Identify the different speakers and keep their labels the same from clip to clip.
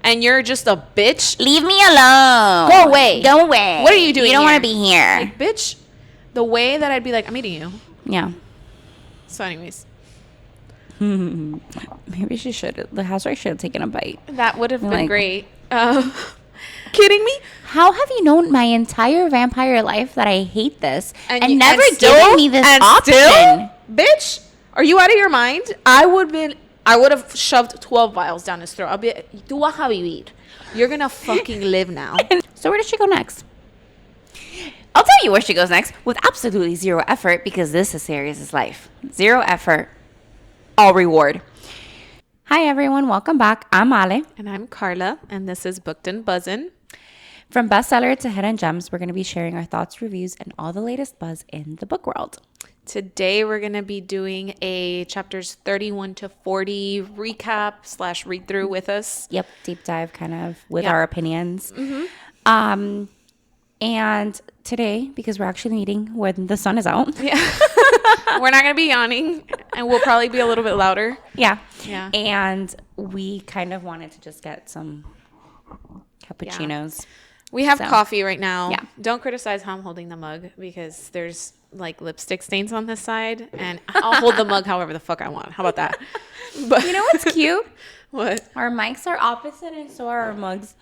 Speaker 1: and you're just a bitch.
Speaker 2: Leave me alone.
Speaker 1: Go away.
Speaker 2: Go away.
Speaker 1: What are you doing?
Speaker 2: You don't
Speaker 1: want
Speaker 2: to be here.
Speaker 1: Like, bitch, the way that I'd be like, I'm eating you.
Speaker 2: Yeah.
Speaker 1: So anyways.
Speaker 2: Maybe she should. The housewife should have taken a bite.
Speaker 1: That would have been great. Kidding me?
Speaker 2: How have you known my entire vampire life that I hate this and never
Speaker 1: still,
Speaker 2: given me this option?
Speaker 1: Still, bitch, are you out of your mind? I would have shoved 12 vials down his throat. I'll be, tú vas a vivir. You're gonna fucking live now.
Speaker 2: So where does she go next? I'll tell you where she goes next with absolutely zero effort, because this is Sirius's life. Zero effort, all reward. Hi everyone, welcome back. I'm Ale.
Speaker 1: And I'm Carla, and this is Booked and Buzzin'.
Speaker 2: From bestseller to hidden gems, we're going to be sharing our thoughts, reviews, and all the latest buzz in the book world.
Speaker 1: Today we're going to be doing a chapters 31 to 40 recap / read through with us.
Speaker 2: Yep, deep dive kind of with our opinions.
Speaker 1: Mm-hmm.
Speaker 2: And today, because we're actually meeting when the sun is out.
Speaker 1: Yeah. We're not going to be yawning, and we'll probably be a little bit louder.
Speaker 2: Yeah.
Speaker 1: Yeah.
Speaker 2: And we kind of wanted to just get some cappuccinos.
Speaker 1: Yeah. We have coffee right now.
Speaker 2: Yeah.
Speaker 1: Don't criticize how I'm holding the mug, because there's like lipstick stains on this side, and I'll hold the mug however the fuck I want. How about that?
Speaker 2: But you know what's cute?
Speaker 1: What?
Speaker 2: Our mics are opposite, and so are our mugs.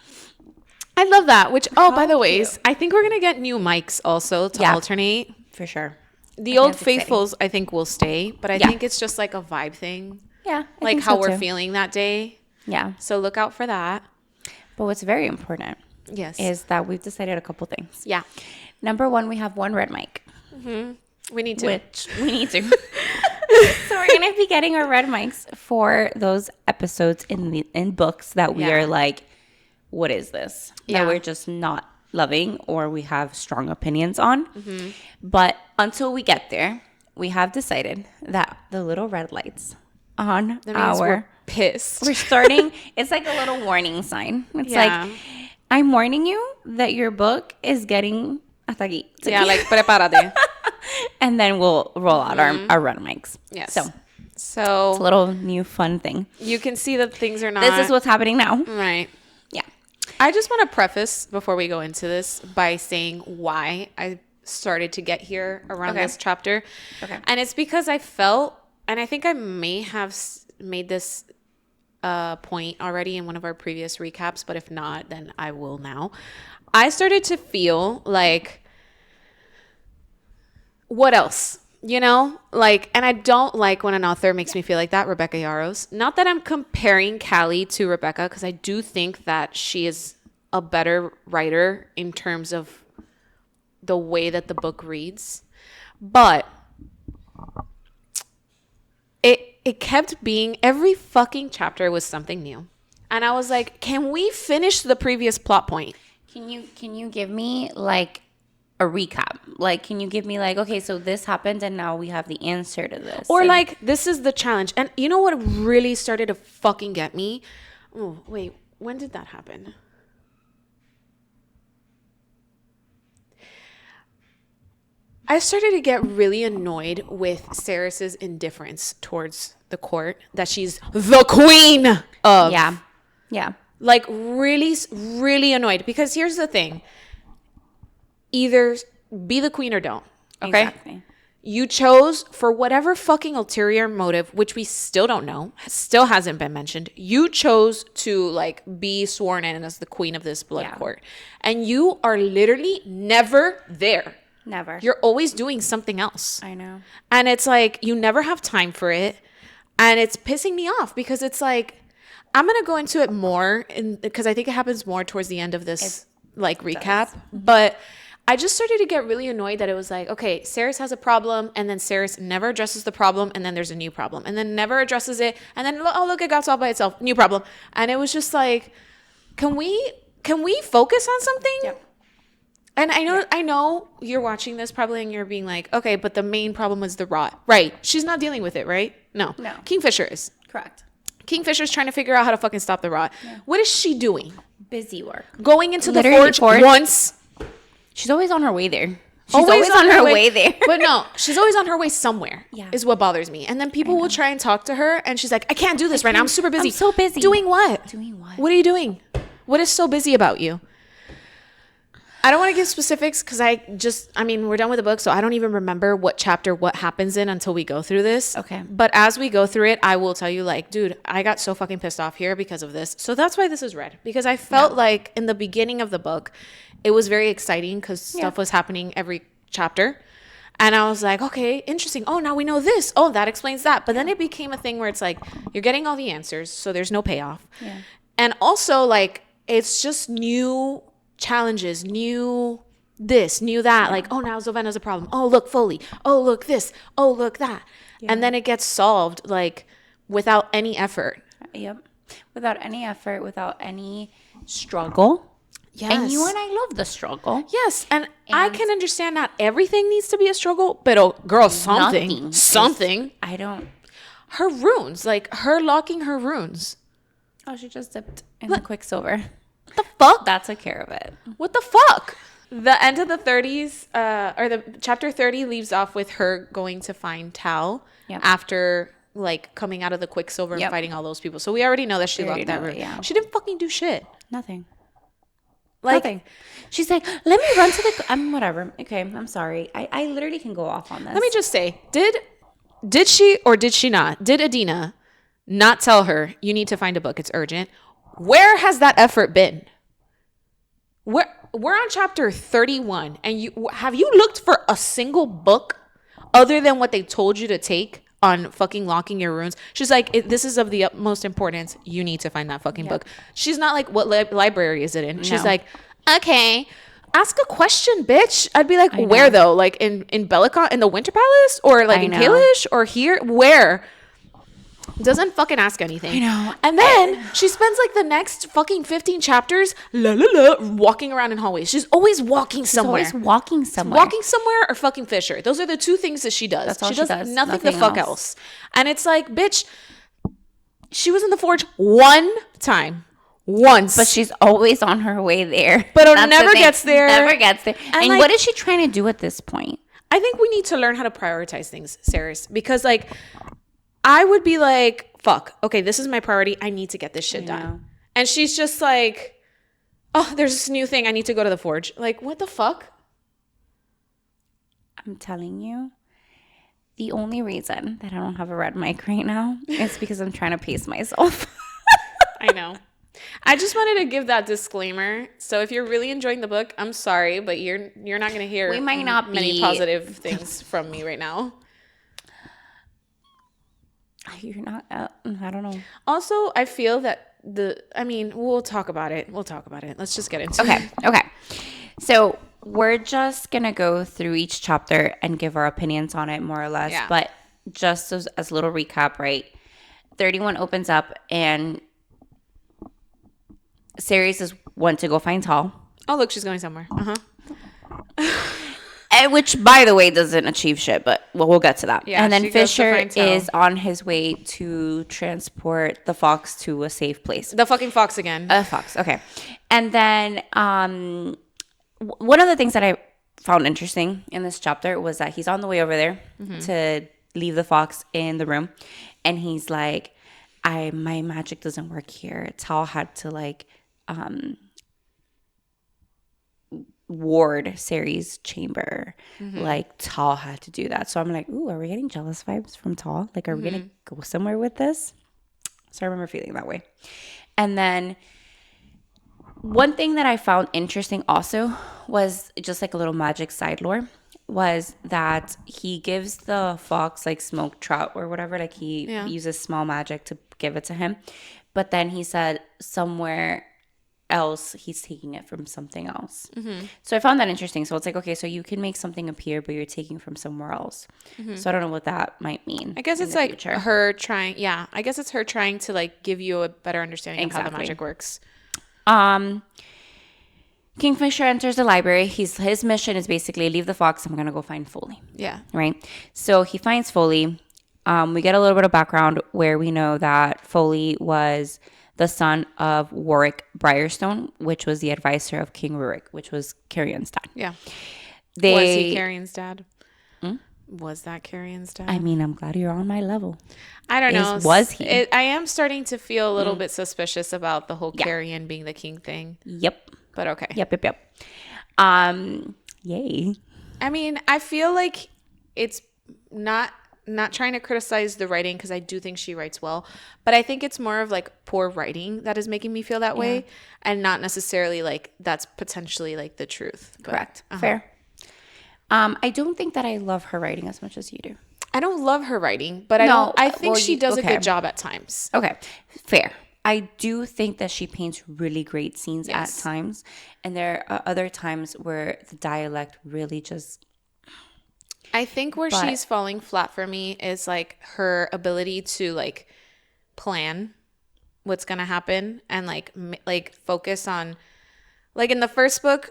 Speaker 1: I love that. Which, by the way,
Speaker 2: cute.
Speaker 1: I think we're going to get new mics also to alternate.
Speaker 2: For sure.
Speaker 1: The old faithfuls, I think, will stay, but I think it's just like a vibe thing.
Speaker 2: Yeah.
Speaker 1: Like how we're feeling that day.
Speaker 2: Yeah.
Speaker 1: So look out for that.
Speaker 2: But what's very important is that we've decided a couple things.
Speaker 1: Yeah.
Speaker 2: Number one, we have one red mic.
Speaker 1: Mm-hmm. We need to.
Speaker 2: Which we need to. So we're going to be getting our red mics for those episodes in books that we are like, what is this?
Speaker 1: Yeah.
Speaker 2: That we're just not loving or we have strong opinions on.
Speaker 1: Mm-hmm.
Speaker 2: But until we get there, we have decided that the little red lights on
Speaker 1: we're pissed.
Speaker 2: We're starting. It's like a little warning sign. It's like, I'm warning you that your book is getting hasta aquí.
Speaker 1: Yeah, like prepárate.
Speaker 2: And then we'll roll out our red mics.
Speaker 1: Yes.
Speaker 2: So
Speaker 1: it's
Speaker 2: a little new fun thing.
Speaker 1: You can see that things are not.
Speaker 2: This is what's happening now.
Speaker 1: Right.
Speaker 2: Yeah.
Speaker 1: I just want to preface before we go into this by saying why I started to get here around this chapter. Okay. And it's because I felt, and I think I may have made this point already in one of our previous recaps, but if not, then I will now. I started to feel like, what else? You know, like, and I don't like when an author makes me feel like that, Rebecca Yarros. Not that I'm comparing Callie to Rebecca, because I do think that she is a better writer in terms of the way that the book reads. But it kept being, every fucking chapter was something new. And I was like, can we finish the previous plot point?
Speaker 2: Can you give me like a recap? Like, can you give me like, okay, so this happened and now we have the answer to this.
Speaker 1: Or like, this is the challenge. And you know what really started to fucking get me? Oh, wait, when did that happen? I started to get really annoyed with Sarris's indifference towards the court, that she's the queen of.
Speaker 2: Yeah. Yeah.
Speaker 1: Like, really, really annoyed. Because here's the thing. Either be the queen or don't. Okay?
Speaker 2: Exactly.
Speaker 1: You chose, for whatever fucking ulterior motive, which we still don't know, still hasn't been mentioned, you chose to, like, be sworn in as the queen of this blood court. And you are literally never there.
Speaker 2: Never.
Speaker 1: You're always doing something else.
Speaker 2: I know.
Speaker 1: And it's like, you never have time for it. And it's pissing me off, because it's like, I'm going to go into it more, because I think it happens more towards the end of this recap. But I just started to get really annoyed that it was like, okay, Sarris has a problem, and then Sarris never addresses the problem, and then there's a new problem, and then never addresses it, and then, oh, look, it got solved by itself, new problem. And it was just like, can we focus on something? Yep. And I know you're watching this probably and you're being like, okay, but the main problem was the rot. Right. She's not dealing with it, right? No. Kingfisher is.
Speaker 2: Correct.
Speaker 1: Kingfisher's trying to figure out how to fucking stop the rot. Yeah. What is she doing?
Speaker 2: Busy work.
Speaker 1: Going into the forge once.
Speaker 2: She's always on her way there. She's always on her way there.
Speaker 1: But no, she's always on her way somewhere. Yeah. Is what bothers me. And then people will try and talk to her and she's like, I can't do this right now. I'm super busy.
Speaker 2: I'm so busy.
Speaker 1: Doing what?
Speaker 2: Doing what?
Speaker 1: What are you doing? What is so busy about you? I don't want to give specifics because we're done with the book, so I don't even remember what chapter what happens in until we go through this.
Speaker 2: Okay.
Speaker 1: But as we go through it, I will tell you, like, dude, I got so fucking pissed off here because of this. So that's why this is red. Because I felt like in the beginning of the book, it was very exciting because stuff was happening every chapter. And I was like, okay, interesting. Oh, now we know this. Oh, that explains that. But then it became a thing where it's like, you're getting all the answers, so there's no payoff.
Speaker 2: Yeah.
Speaker 1: And also, like, it's just new challenges, new this, new that. Like, oh, now Zovana's a problem. Oh, look, Foley. Oh, look this. Oh, look that. Yeah. And then it gets solved, like, without any effort.
Speaker 2: Yep. Without any effort, without any struggle.
Speaker 1: Yes.
Speaker 2: And you and I love the struggle.
Speaker 1: Yes. And I can understand not everything needs to be a struggle, but, oh, girl, something. Her runes, like, her locking her runes.
Speaker 2: Oh, she just dipped in the Quicksilver.
Speaker 1: What the fuck?
Speaker 2: That took care of it.
Speaker 1: What the fuck? The end of the 30s, or the chapter 30 leaves off with her going to find Tal after, like, coming out of the Quicksilver and fighting all those people. So we already know that she locked that room. Yeah. She didn't fucking do shit.
Speaker 2: Nothing.
Speaker 1: Like,
Speaker 2: nothing. She's like, let me run to the... whatever. Okay, I'm sorry. I literally can go off on this.
Speaker 1: Let me just say, did she or did she not? Did Adina not tell her, you need to find a book, it's urgent? Where has that effort been? We're on chapter 31, and have you looked for a single book other than what they told you to take on fucking locking your runes? She's like, this is of the utmost importance. You need to find that fucking book. She's not like, what library is it in? She's like, okay, ask a question, bitch. I'd be like, where though? Like in Bellicon, in the Winter Palace, or like in Kalish, or here? Where? Doesn't fucking ask anything.
Speaker 2: I know.
Speaker 1: And then she spends like the next fucking 15 chapters walking around in hallways. She's always walking somewhere.
Speaker 2: Walking somewhere
Speaker 1: or fucking Fisher. Those are the two things that she does.
Speaker 2: That's all she does.
Speaker 1: Nothing the fuck else. And it's like, bitch, she was in the forge one time. Once.
Speaker 2: But she's always on her way there.
Speaker 1: But it never gets there.
Speaker 2: Never gets there. And
Speaker 1: like,
Speaker 2: what is she trying to do at this point?
Speaker 1: I think we need to learn how to prioritize things, Saris. Because like, I would be like, fuck, okay, this is my priority. I need to get this shit done. And she's just like, oh, there's this new thing. I need to go to the forge. Like, what the fuck?
Speaker 2: I'm telling you, the only reason that I don't have a red mic right now is because I'm trying to pace myself.
Speaker 1: I know. I just wanted to give that disclaimer. So if you're really enjoying the book, I'm sorry, but you're not going to hear many positive things from me right now.
Speaker 2: You're not, I don't know.
Speaker 1: Also, I feel that we'll talk about it. Let's just get into it.
Speaker 2: Okay. So we're just going to go through each chapter and give our opinions on it more or less. Yeah. But just as a little recap, right? 31 opens up and Ceres went to go find Tal.
Speaker 1: Oh, look, she's going somewhere.
Speaker 2: Which, by the way, doesn't achieve shit, but we'll get to that. Yeah, and then Fisher is on his way to transport the fox to a safe place.
Speaker 1: The fucking fox again.
Speaker 2: Fox, okay. And then one of the things that I found interesting in this chapter was that he's on the way over there to leave the fox in the room. And he's like, my magic doesn't work here. Tal had to like... ward Ceres' chamber. Like Tal had to do that. So I'm like, ooh, are we getting jealous vibes from Tal? Like, are we gonna go somewhere with this? So I remember feeling that way. And then one thing that I found interesting also was just like a little magic side lore was that he gives the fox like smoke trout or whatever, like he uses small magic to give it to him. But then he said somewhere else he's taking it from something else. So I found that interesting. So it's like, okay, so you can make something appear but you're taking from somewhere else. So I don't know what that might mean.
Speaker 1: I guess it's like her trying to like give you a better understanding of how the magic works.
Speaker 2: Kingfisher enters the library. His mission is basically leave the fox, I'm gonna go find Foley.
Speaker 1: Yeah.
Speaker 2: Right? So he finds Foley. We get a little bit of background where we know that Foley was the son of Warwick Brimstone, which was the advisor of King Rurik, which was Carrion's dad.
Speaker 1: Yeah. Was he Carrion's dad? Was that Carrion's dad?
Speaker 2: I mean, I'm glad you're on my level.
Speaker 1: I don't know.
Speaker 2: Was he?
Speaker 1: I am starting to feel a little bit suspicious about the whole Carrion being the king thing.
Speaker 2: Yep.
Speaker 1: But okay.
Speaker 2: Yep. Yay.
Speaker 1: I mean, I feel like it's not trying to criticize the writing, because I do think she writes well, but I think it's more of like poor writing that is making me feel that way, and not necessarily like that's potentially like the truth.
Speaker 2: Correct. Fair. I don't think that I love her writing as much as you do.
Speaker 1: I don't love her writing, but I think she does a good job at times.
Speaker 2: Okay. Fair. I do think that she paints really great scenes at times, and there are other times where the dialect really just...
Speaker 1: I think where she's falling flat for me is like her ability to like plan what's going to happen, and like focus on, like in the first book,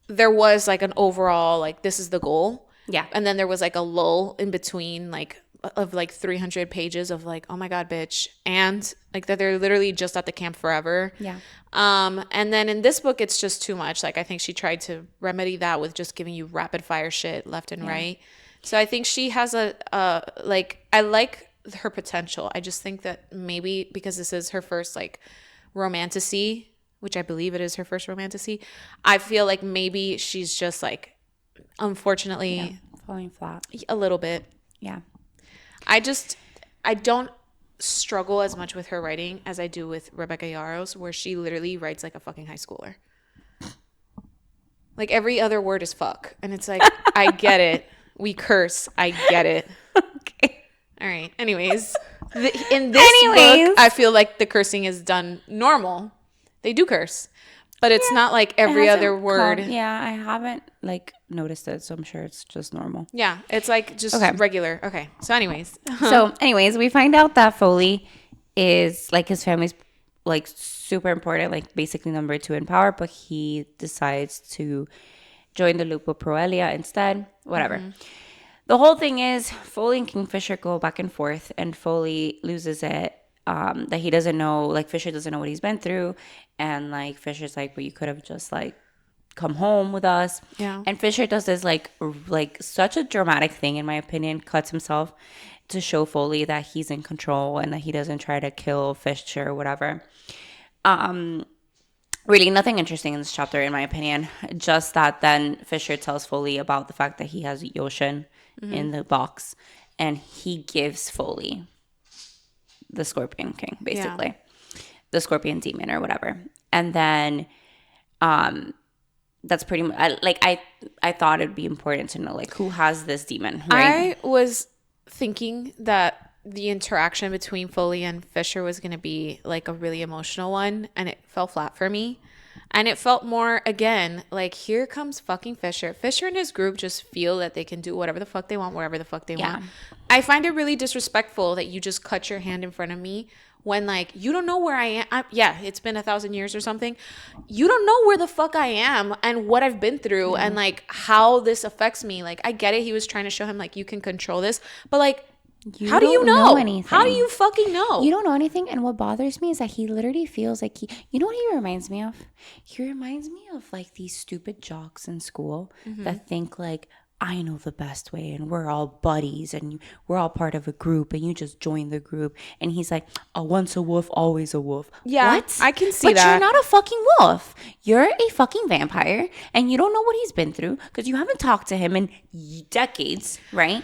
Speaker 1: there was like an overall, like, this is the goal.
Speaker 2: Yeah.
Speaker 1: And then there was like a lull in between, like, of like 300 pages of like, oh my God, bitch. And like that they're literally just at the camp forever.
Speaker 2: Yeah.
Speaker 1: And then in this book, it's just too much. Like, I think she tried to remedy that with just giving you rapid fire shit left and right. So I think she has like, I like her potential. I just think that maybe because this is her first like romantasy, which I believe it is her first romantasy, I feel like maybe she's just like, unfortunately,
Speaker 2: falling flat
Speaker 1: a little bit.
Speaker 2: Yeah.
Speaker 1: I don't struggle as much with her writing as I do with Rebecca Yarros, where she literally writes like a fucking high schooler. Like, every other word is fuck. And it's like, I get it. We curse. I get it.
Speaker 2: Okay.
Speaker 1: All right. Anyways, in this book, I feel like the cursing is done normal. They do curse, but it's not like every other word.
Speaker 2: I haven't like noticed it, so I'm sure it's just normal.
Speaker 1: Yeah, it's like just regular. Okay. So anyways.
Speaker 2: We find out that Foley is like, his family's like super important, like basically number 2 in power, but he decides to join the Lupo Proelia instead. Whatever. Mm-hmm. The whole thing is Foley and Kingfisher go back and forth, and Foley loses it. That he doesn't know, like Fisher doesn't know what he's been through, and like Fisher's like, well, you could have just like come home with us.
Speaker 1: Yeah.
Speaker 2: And Fisher does this like such a dramatic thing, in my opinion, cuts himself to show Foley that he's in control and that he doesn't try to kill Fisher or whatever. Really nothing interesting in this chapter, in my opinion. Just that then Fisher tells Foley about the fact that he has Yoshin in the box, and he gives Foley the Scorpion King, basically. The Scorpion Demon or whatever. And then that's pretty much, I thought it'd be important to know, like, who has this demon, right?
Speaker 1: I was thinking that the interaction between Foley and Fisher was going to be like a really emotional one, and it fell flat for me. And it felt more, again, like, here comes fucking Fisher. Fisher and his group just feel that they can do whatever the fuck they want, wherever the fuck they want. I find it really disrespectful that you just cut your hand in front of me when, like, you don't know where I am. It's been 1,000 years or something. You don't know where the fuck I am and what I've been through and, like, how this affects me. Like, I get it. He was trying to show him, like, you can control this. But, like, how do you know anything? How do you fucking know?
Speaker 2: You don't know anything. And what bothers me is that he literally feels like you know what he reminds me of? He reminds me of like these stupid jocks in school that think like, I know the best way and we're all buddies and we're all part of a group and you just join the group. And he's like, once a wolf, always a wolf.
Speaker 1: Yeah,
Speaker 2: what?
Speaker 1: I can see that.
Speaker 2: But you're not a fucking wolf. You're a fucking vampire and you don't know what he's been through because you haven't talked to him in decades, right?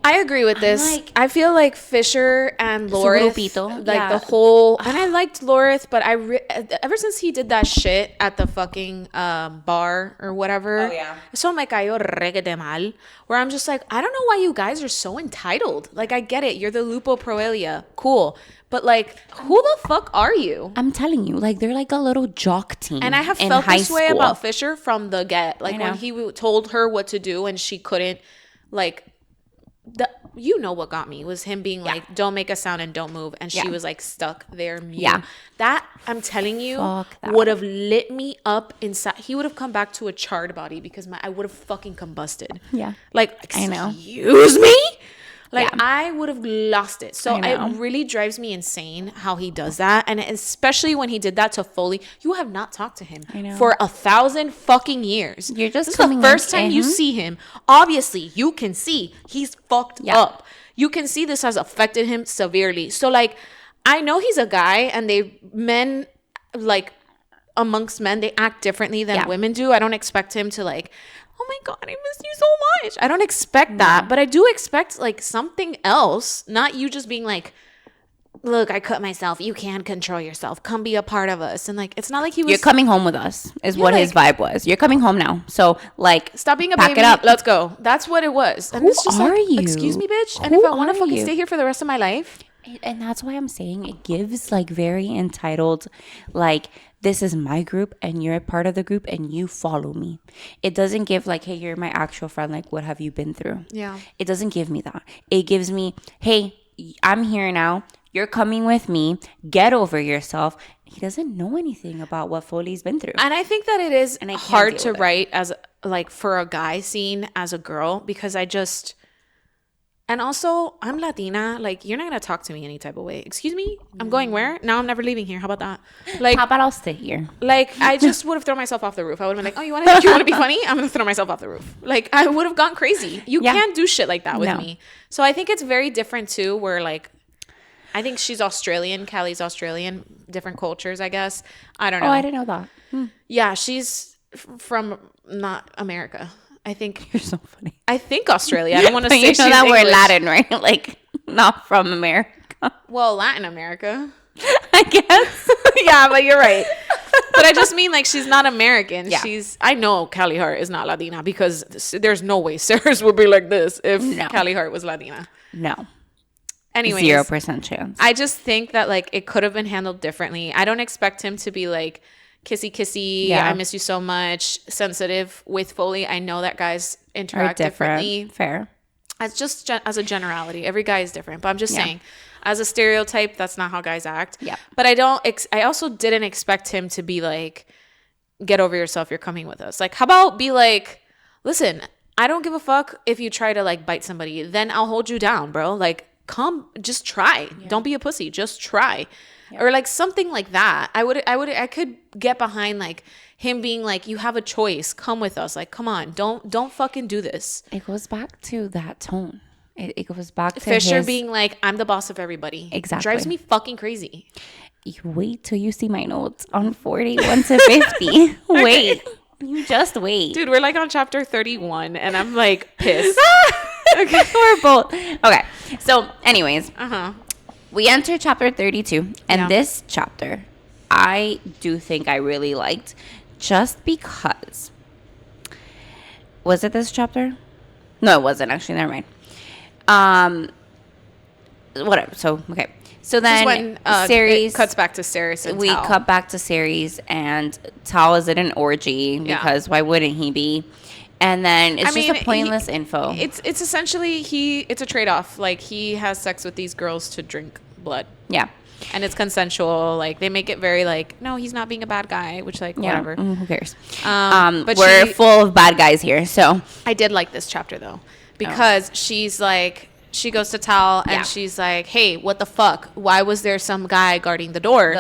Speaker 1: I agree with this. I feel like Fisher and Lorith, the whole, and I liked Lorith, but ever since he did that shit at the fucking bar or whatever, eso me cayó requete mal. Where I'm just like, I don't know why you guys are so entitled. Like, I get it, you're the Lupo Proelia, cool, but like, who the fuck are you?
Speaker 2: I'm telling you, like, they're like a little jock team.
Speaker 1: And I have felt this way about Fisher from the get. Like, when he told her what to do and she couldn't, like. You know what got me was him being like, don't make a sound and don't move. And she was like stuck there mute. Yeah. That, I'm telling you, would have lit me up inside. He would have come back to a charred body because I would have fucking combusted.
Speaker 2: Yeah.
Speaker 1: Like, excuse me? Like,
Speaker 2: Yeah.
Speaker 1: I would have lost it. So
Speaker 2: I know.
Speaker 1: it really drives me insane how he does that. And especially when he did that to Foley. You have not talked to him for 1,000 fucking years.
Speaker 2: You're just
Speaker 1: This is the
Speaker 2: coming
Speaker 1: first
Speaker 2: in,
Speaker 1: time you see him. Obviously, you can see he's fucked up. You can see this has affected him severely. So, like, I know he's a guy, and men, like, amongst men, they act differently than women do. I don't expect him to, like, oh my God, I miss you so much. I don't expect that, but I do expect, like, something else. Not you just being like, look, I cut myself. You can control yourself. Come be a part of us. And, like, it's not like he was.
Speaker 2: You're coming home with us is what his vibe was. You're coming home now. So, like,
Speaker 1: stop being a
Speaker 2: pack
Speaker 1: baby.
Speaker 2: it up.
Speaker 1: Let's go. That's what it was. And
Speaker 2: Who
Speaker 1: it's just
Speaker 2: are
Speaker 1: like,
Speaker 2: you?
Speaker 1: excuse me, bitch. And
Speaker 2: Who
Speaker 1: if I want to
Speaker 2: are
Speaker 1: fucking
Speaker 2: you?
Speaker 1: stay here for the rest of my life.
Speaker 2: And that's why I'm saying it gives, like, very entitled, like, this is my group and you're a part of the group and you follow me. It doesn't give, like, hey, you're my actual friend. Like, what have you been through?
Speaker 1: Yeah.
Speaker 2: It doesn't give me that. It gives me, hey, I'm here now. You're coming with me. Get over yourself. He doesn't know anything about what Foley's been through.
Speaker 1: And I think that it is
Speaker 2: I can't
Speaker 1: hard
Speaker 2: deal
Speaker 1: to
Speaker 2: with it.
Speaker 1: write as, like, for a guy scene as a girl, because I just, and also I'm Latina. Like, you're not going to talk to me any type of way. Excuse me? I'm going where? Now I'm never leaving here. How about that? Like,
Speaker 2: How about I'll stay here?
Speaker 1: like, I just would have thrown myself off the roof. I would have been like, oh, you want to be funny? I'm going to throw myself off the roof. Like, I would have gone crazy. You can't do shit like that with me. So I think it's very different too, where, like, I think she's Australian. Callie's Australian. Different cultures, I guess. I don't know.
Speaker 2: Oh, I didn't know that.
Speaker 1: Yeah, she's from not America. I think.
Speaker 2: You're so funny.
Speaker 1: I think Australia. I don't want to say
Speaker 2: You know
Speaker 1: she's
Speaker 2: that we're
Speaker 1: English.
Speaker 2: Latin, right? Like, not from America.
Speaker 1: Well, Latin America.
Speaker 2: I guess.
Speaker 1: Yeah, but you're right. But I just mean, like, she's not American.
Speaker 2: Yeah.
Speaker 1: I know Callie Hart is not Latina, because there's no way Sarah's would be like this if Callie Hart was Latina.
Speaker 2: No.
Speaker 1: Anyways,
Speaker 2: 0% chance.
Speaker 1: I just think that, like, it could have been handled differently. I don't expect him to be like kissy, I miss you so much, sensitive with Foley. I know that guys interact differently.
Speaker 2: Fair.
Speaker 1: As just as a generality, every guy is different. But I'm just saying, as a stereotype, that's not how guys act.
Speaker 2: Yeah.
Speaker 1: But I also didn't expect him to be like, get over yourself, you're coming with us. Like, how about be like, listen, I don't give a fuck if you try to, like, bite somebody. Then I'll hold you down, bro. Like, come, just try. Don't be a pussy. Just try. Or, like, something like that. I could get behind, like, him being like, you have a choice. Come with us. Like, come on. Don't fucking do this.
Speaker 2: It goes back to that tone. It goes back to
Speaker 1: Fisher
Speaker 2: his,
Speaker 1: being like, I'm the boss of everybody.
Speaker 2: Exactly.
Speaker 1: Drives me fucking crazy.
Speaker 2: You wait till you see my notes on 41 to 50. Wait. You just wait.
Speaker 1: Dude, we're like on chapter 31 and I'm like pissed.
Speaker 2: Okay. We're both. Okay. So, anyways. We enter chapter 32. And this chapter, I do think I really liked, just because. Was it this chapter? No, it wasn't actually. Never mind. Whatever. So, okay. So then,
Speaker 1: when
Speaker 2: Ceres
Speaker 1: it cuts back to Ceres and
Speaker 2: we
Speaker 1: Tal.
Speaker 2: cut back to Ceres, and Tal is at an orgy because why wouldn't he be? And then it's just a pointless info.
Speaker 1: It's essentially it's a trade-off. Like, he has sex with these girls to drink blood.
Speaker 2: Yeah.
Speaker 1: And it's consensual. Like, they make it very like, no, he's not being a bad guy, which, like, whatever.
Speaker 2: Who cares?
Speaker 1: But
Speaker 2: we're full of bad guys here, so.
Speaker 1: I did like this chapter though, because she's like, she goes to Tal and she's like, hey, what the fuck? Why was there some guy guarding the door?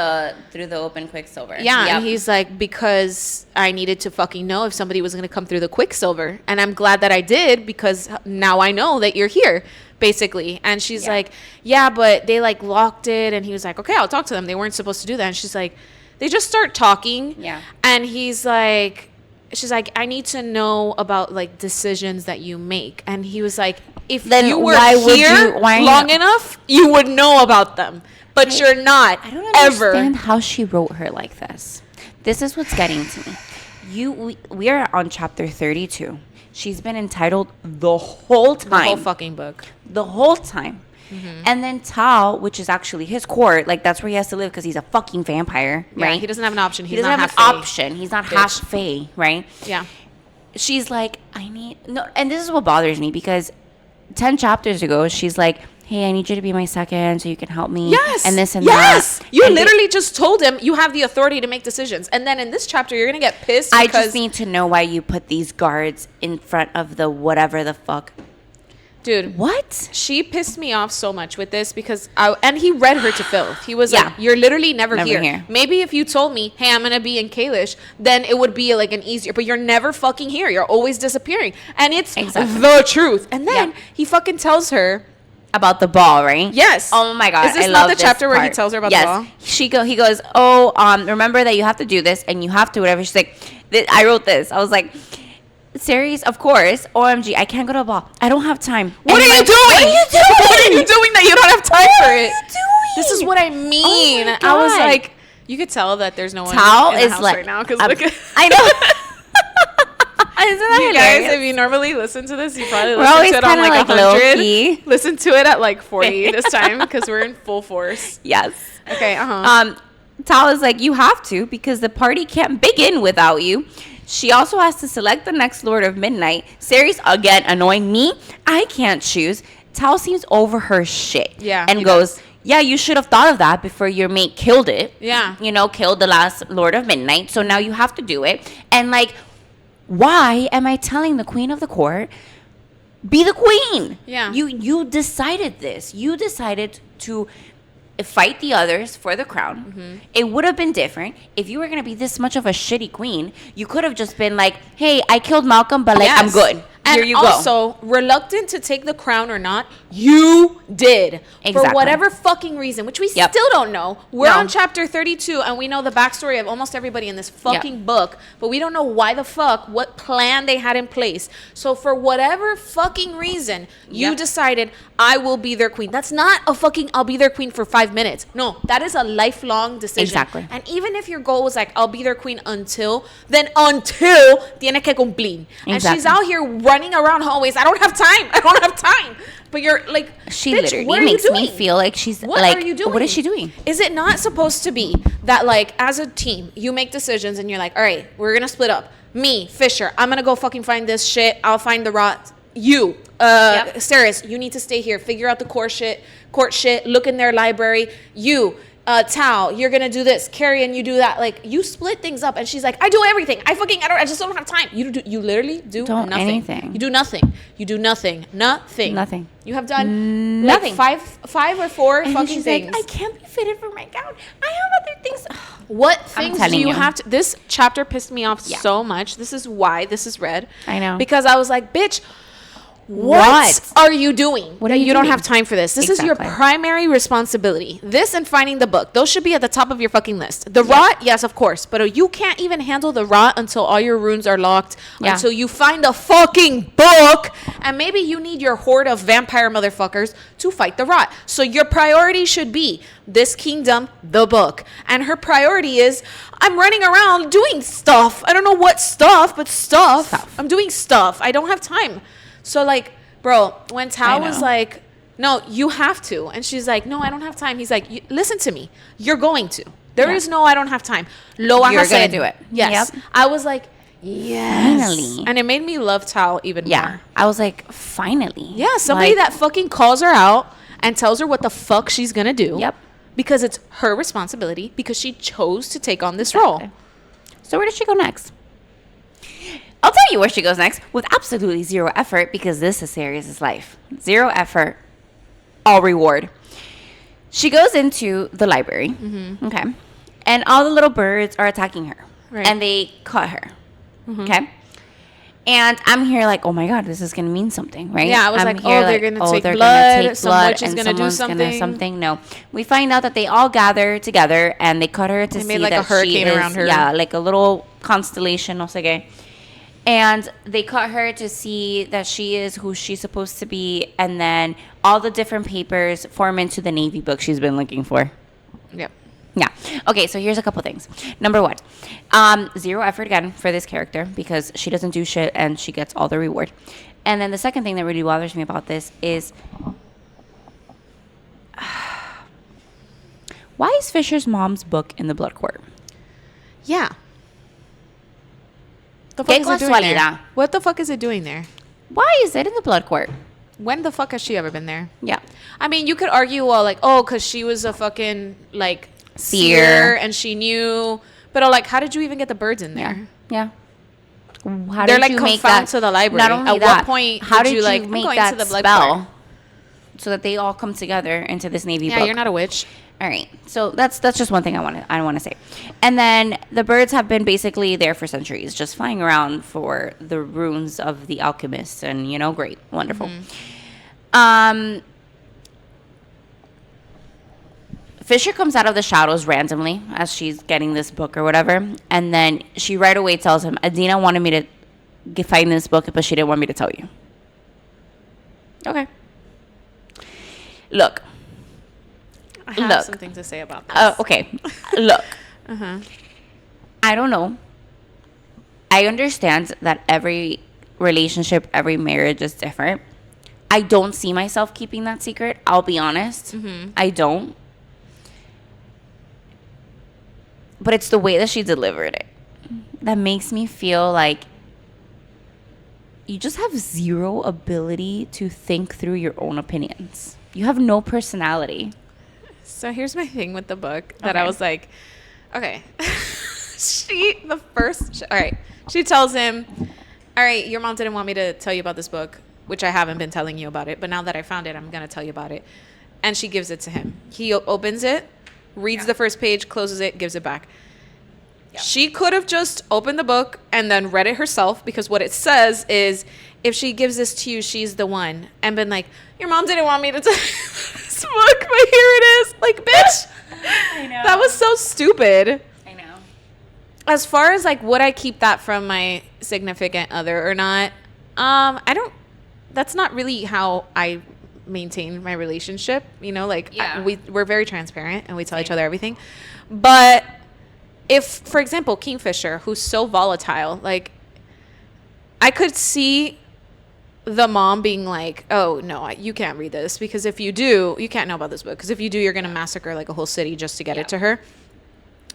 Speaker 2: Through the open Quicksilver.
Speaker 1: Yeah, and he's like, because I needed to fucking know if somebody was going to come through the Quicksilver. And I'm glad that I did, because now I know that you're here, basically. And she's like, yeah, but they, like, locked it. And he was like, okay, I'll talk to them. They weren't supposed to do that. And she's like, they just start talking.
Speaker 2: Yeah.
Speaker 1: And he's like, she's like, I need to know about, like, decisions that you make. And he was like, if
Speaker 2: Then
Speaker 1: you were
Speaker 2: why would
Speaker 1: here
Speaker 2: you- why
Speaker 1: long
Speaker 2: not?
Speaker 1: enough, you would know about them. But you're not.
Speaker 2: I don't
Speaker 1: ever.
Speaker 2: understand how she wrote her like this. This is what's getting to me. We are on chapter 32. She's been entitled the whole time.
Speaker 1: The whole fucking book.
Speaker 2: The whole time. And then Tal, which is actually his court, like, that's where he has to live because he's a fucking vampire, right?
Speaker 1: Yeah, he doesn't have an option.
Speaker 2: He
Speaker 1: He's
Speaker 2: doesn't
Speaker 1: not
Speaker 2: have an
Speaker 1: half fae.
Speaker 2: option. He's not
Speaker 1: Bitch.
Speaker 2: half fae, right?
Speaker 1: Yeah.
Speaker 2: She's like, no, and this is what bothers me, because 10 chapters ago, she's like, hey, I need you to be my second so you can help me.
Speaker 1: Yes.
Speaker 2: And this and
Speaker 1: yes.
Speaker 2: that.
Speaker 1: You
Speaker 2: And
Speaker 1: literally just told him you have the authority to make decisions. And then in this chapter, you're going to get pissed because...
Speaker 2: I just need to know why you put these guards in front of the whatever the fuck.
Speaker 1: Dude,
Speaker 2: What?
Speaker 1: she pissed me off so much with this because and he read her to filth. He was
Speaker 2: Yeah.
Speaker 1: like, "You're literally never
Speaker 2: Never
Speaker 1: here.
Speaker 2: here.
Speaker 1: Maybe if you told me, hey, I'm gonna be in Kalish, then it would be like an easier. But you're never fucking here. You're always disappearing, and it's
Speaker 2: Exactly.
Speaker 1: the truth." And then
Speaker 2: Yeah.
Speaker 1: he fucking tells her,
Speaker 2: About the ball, right?
Speaker 1: Yes.
Speaker 2: Oh my god.
Speaker 1: Is this
Speaker 2: I
Speaker 1: not
Speaker 2: love
Speaker 1: the
Speaker 2: this
Speaker 1: chapter where he
Speaker 2: part.
Speaker 1: tells her about
Speaker 2: yes.
Speaker 1: the ball?
Speaker 2: He goes, oh, remember that you have to do this and you have to whatever. She's like, I wrote this. I was like, series, of course. OMG, I can't go to a ball. I don't have time.
Speaker 1: What are you doing?
Speaker 2: What are you doing?
Speaker 1: What are you doing that you don't have time for it?
Speaker 2: What are you doing?
Speaker 1: This is what I mean.
Speaker 2: Oh my
Speaker 1: I was
Speaker 2: God.
Speaker 1: like, you could tell that there's no one
Speaker 2: Tao
Speaker 1: in the
Speaker 2: is
Speaker 1: house
Speaker 2: like,
Speaker 1: right now because
Speaker 2: I'm-
Speaker 1: look at
Speaker 2: I know. Isn't that
Speaker 1: you guys.
Speaker 2: hilarious?
Speaker 1: If you normally listen to this, you probably
Speaker 2: We're
Speaker 1: listen
Speaker 2: always
Speaker 1: to it on
Speaker 2: kinda
Speaker 1: like
Speaker 2: like
Speaker 1: 100.
Speaker 2: low-key.
Speaker 1: Listen to it at like 40 this time because we're in full force.
Speaker 2: Yes.
Speaker 1: Okay.
Speaker 2: Tal is like, you have to because the party can't begin without you. She also has to select the next Lord of Midnight. Ceres, again, annoying me. I can't choose. Tal seems over her shit.
Speaker 1: Yeah,
Speaker 2: And
Speaker 1: he
Speaker 2: goes,
Speaker 1: does.
Speaker 2: yeah, you should have thought of that before your mate killed it.
Speaker 1: Yeah.
Speaker 2: You know, killed the last Lord of Midnight. So now you have to do it. And like, why am I telling the Queen of the Court, be the queen?
Speaker 1: Yeah.
Speaker 2: You decided this. You decided to fight the others for the crown.
Speaker 1: Mm-hmm.
Speaker 2: It would have been different if you were going to be this much of a shitty queen. You could have just been like, hey, I killed Malcolm, but like, I'm
Speaker 1: Yes.
Speaker 2: good.
Speaker 1: And
Speaker 2: Here you go.
Speaker 1: also, reluctant to take the crown or not, you did. For
Speaker 2: Exactly.
Speaker 1: whatever fucking reason, which we
Speaker 2: Yep.
Speaker 1: still don't know. We're
Speaker 2: No.
Speaker 1: on chapter 32, and we know the backstory of almost everybody in this fucking book, but we don't know why the fuck, what plan they had in place. So for whatever fucking reason, you
Speaker 2: Yep.
Speaker 1: decided, I will be their queen. That's not a fucking, I'll be their queen for 5 minutes. No, that is a lifelong decision.
Speaker 2: Exactly.
Speaker 1: And even if your goal was like, I'll be their queen until, then until, tiene que cumplir. And she's
Speaker 2: Exactly.
Speaker 1: out here running around hallways. I don't have time. I don't have time. But you're like,
Speaker 2: She
Speaker 1: bitch,
Speaker 2: literally
Speaker 1: what are you
Speaker 2: makes me
Speaker 1: doing?
Speaker 2: feel like she's
Speaker 1: What
Speaker 2: like,
Speaker 1: are you doing?
Speaker 2: what is she doing?
Speaker 1: Is it not supposed to be that like as a team you make decisions and you're like, all right, we're gonna split up. Me, Fisher, I'm gonna go fucking find this shit. I'll find the rot. You,
Speaker 2: Yep.
Speaker 1: Saris, you need to stay here. Figure out the court shit. Look in their library. You, Tao, you're gonna do this. Carrie, and you do that. Like you split things up, and she's like, I do everything. I just don't have time. You literally do
Speaker 2: Don't
Speaker 1: nothing.
Speaker 2: anything.
Speaker 1: You do nothing. You do nothing. Nothing.
Speaker 2: Nothing.
Speaker 1: You have done
Speaker 2: Nothing.
Speaker 1: like five or four
Speaker 2: And
Speaker 1: fucking
Speaker 2: she's
Speaker 1: things.
Speaker 2: like, I can't be fitted for my gown. I have other things.
Speaker 1: What things do
Speaker 2: telling
Speaker 1: you
Speaker 2: you.
Speaker 1: have to? This chapter pissed me off
Speaker 2: Yeah.
Speaker 1: so much. This is why this is red.
Speaker 2: I know.
Speaker 1: Because I was like, bitch, what are you doing?
Speaker 2: What
Speaker 1: that
Speaker 2: are you
Speaker 1: don't
Speaker 2: doing?
Speaker 1: have time for this. This is your
Speaker 2: Exactly.
Speaker 1: primary responsibility. This and finding the book. Those should be at the top of your fucking list. The rot, yes, of course. But you can't even handle the rot until all your runes are locked.
Speaker 2: Yeah.
Speaker 1: Until you find a fucking book. And maybe you need your horde of vampire motherfuckers to fight the rot. So your priority should be this kingdom, the book. And her priority is, I'm running around doing stuff. I don't know what stuff, but stuff. I'm doing stuff. I don't have time. So like, bro, when Tao was
Speaker 2: know.
Speaker 1: like, no, you have to. And she's like, no, I don't have time. He's like, listen to me. You're going to. There is no, I don't have time. Lo vas a
Speaker 2: You're gonna
Speaker 1: hacer.
Speaker 2: do it.
Speaker 1: Yes.
Speaker 2: Yep.
Speaker 1: I was like, yes.
Speaker 2: Finally.
Speaker 1: And it made me love Tao even
Speaker 2: Yeah.
Speaker 1: more.
Speaker 2: I was like, finally.
Speaker 1: Yeah, somebody
Speaker 2: Like,
Speaker 1: that fucking calls her out and tells her what the fuck she's gonna do.
Speaker 2: Yep.
Speaker 1: Because it's her responsibility because she chose to take on this role.
Speaker 2: So where does she go next? I'll tell you where she goes next with absolutely zero effort because this is Sirius's life. Zero effort, all reward. She goes into the library, okay, and all the little birds are attacking her,
Speaker 1: Right.
Speaker 2: and they cut her, okay. And I'm here like, oh my god, this is gonna mean something, right?
Speaker 1: Yeah, I was
Speaker 2: I'm
Speaker 1: like,
Speaker 2: here
Speaker 1: oh, they're gonna take
Speaker 2: they're
Speaker 1: blood,
Speaker 2: take
Speaker 1: some
Speaker 2: blood,
Speaker 1: witch is
Speaker 2: and
Speaker 1: gonna do
Speaker 2: someone's gonna
Speaker 1: something.
Speaker 2: No, we find out that they all gather together and they cut her to
Speaker 1: They
Speaker 2: see
Speaker 1: made, like,
Speaker 2: that
Speaker 1: a hurricane
Speaker 2: she is,
Speaker 1: around her.
Speaker 2: yeah, like a little constellation, no sé qué. And they cut her to see that she is who she's supposed to be, and then all the different papers form into the Navy book she's been looking for.
Speaker 1: Yep.
Speaker 2: Yeah. Okay, so here's a couple things. Number one, zero effort again for this character because she doesn't do shit and she gets all the reward. And then the second thing that really bothers me about this is why is Fisher's mom's book in the blood court?
Speaker 1: Yeah. The fuck
Speaker 2: Qué
Speaker 1: is it doing there?
Speaker 2: casualidad.
Speaker 1: What the fuck is it doing there?
Speaker 2: Why is it in the blood court?
Speaker 1: When the fuck has she ever been there?
Speaker 2: Yeah.
Speaker 1: I mean, you could argue, well, like, oh, because she was a fucking, like,
Speaker 2: Seer.
Speaker 1: and she knew. But, like, how did you even get the birds in
Speaker 2: Yeah.
Speaker 1: there?
Speaker 2: Yeah. How
Speaker 1: They're
Speaker 2: did
Speaker 1: like
Speaker 2: you make
Speaker 1: confounded
Speaker 2: that
Speaker 1: to the library.
Speaker 2: Not only
Speaker 1: At
Speaker 2: that,
Speaker 1: what point
Speaker 2: how
Speaker 1: did
Speaker 2: did
Speaker 1: you like
Speaker 2: make
Speaker 1: I'm going
Speaker 2: that
Speaker 1: to the blood
Speaker 2: spell
Speaker 1: part?
Speaker 2: so that they all come together into this navy
Speaker 1: Yeah,
Speaker 2: book?
Speaker 1: you're not a witch.
Speaker 2: All right, so that's just one thing I want to say. And then the birds have been basically there for centuries, just flying around for the runes of the alchemists, and great, wonderful. Fisher comes out of the shadows randomly as she's getting this book or whatever, and then she right away tells him, Adina wanted me to find this book, but she didn't want me to tell you. Okay. Look.
Speaker 1: I have something to say about this.
Speaker 2: Okay. Look. I don't know. I understand that every relationship, every marriage is different. I don't see myself keeping that secret. I'll be honest. I don't. But it's the way that she delivered it that makes me feel like you just have zero ability to think through your own opinions. You have no personality.
Speaker 1: So here's my thing with the book that I was like, okay. She tells him, all right, your mom didn't want me to tell you about this book, which I haven't been telling you about it, but now that I found it, I'm going to tell you about it. And she gives it to him. He opens it, reads the first page, closes it, gives it back. Yeah. She could have just opened the book and then read it herself, because what it says is, if she gives this to you, she's the one. And been like, your mom didn't want me to tell you this book, but here it is. Like, bitch.
Speaker 2: I know.
Speaker 1: That was so stupid.
Speaker 2: I know.
Speaker 1: As far as like, would I keep that from my significant other or not? I don't. That's not really how I maintain my relationship. We're very transparent and we tell each other everything. But if, for example, Kingfisher, who's so volatile, like, I could see the mom being like, oh no, you can't read this, because if you do, you can't know about this book, because if you do, you're gonna massacre like a whole city just to get it to her.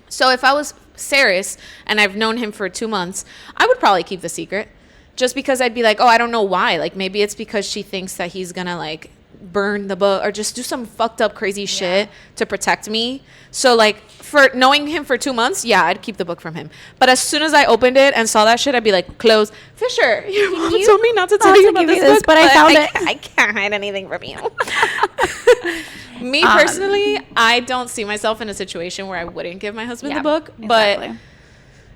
Speaker 1: So if I was Saris and I've known him for 2 months, I would probably keep the secret, just because I'd be like, oh, I don't know why, like maybe it's because she thinks that he's gonna like burn the book or just do some fucked up crazy shit to protect me. So like, for knowing him for 2 months, yeah, I'd keep the book from him. But as soon as I opened it and saw that shit, I'd be like, close. Fisher, your mom told me not to tell you about this book,
Speaker 2: but I found it.
Speaker 1: I can't hide anything from you. Me personally, I don't see myself in a situation where I wouldn't give my husband the book, but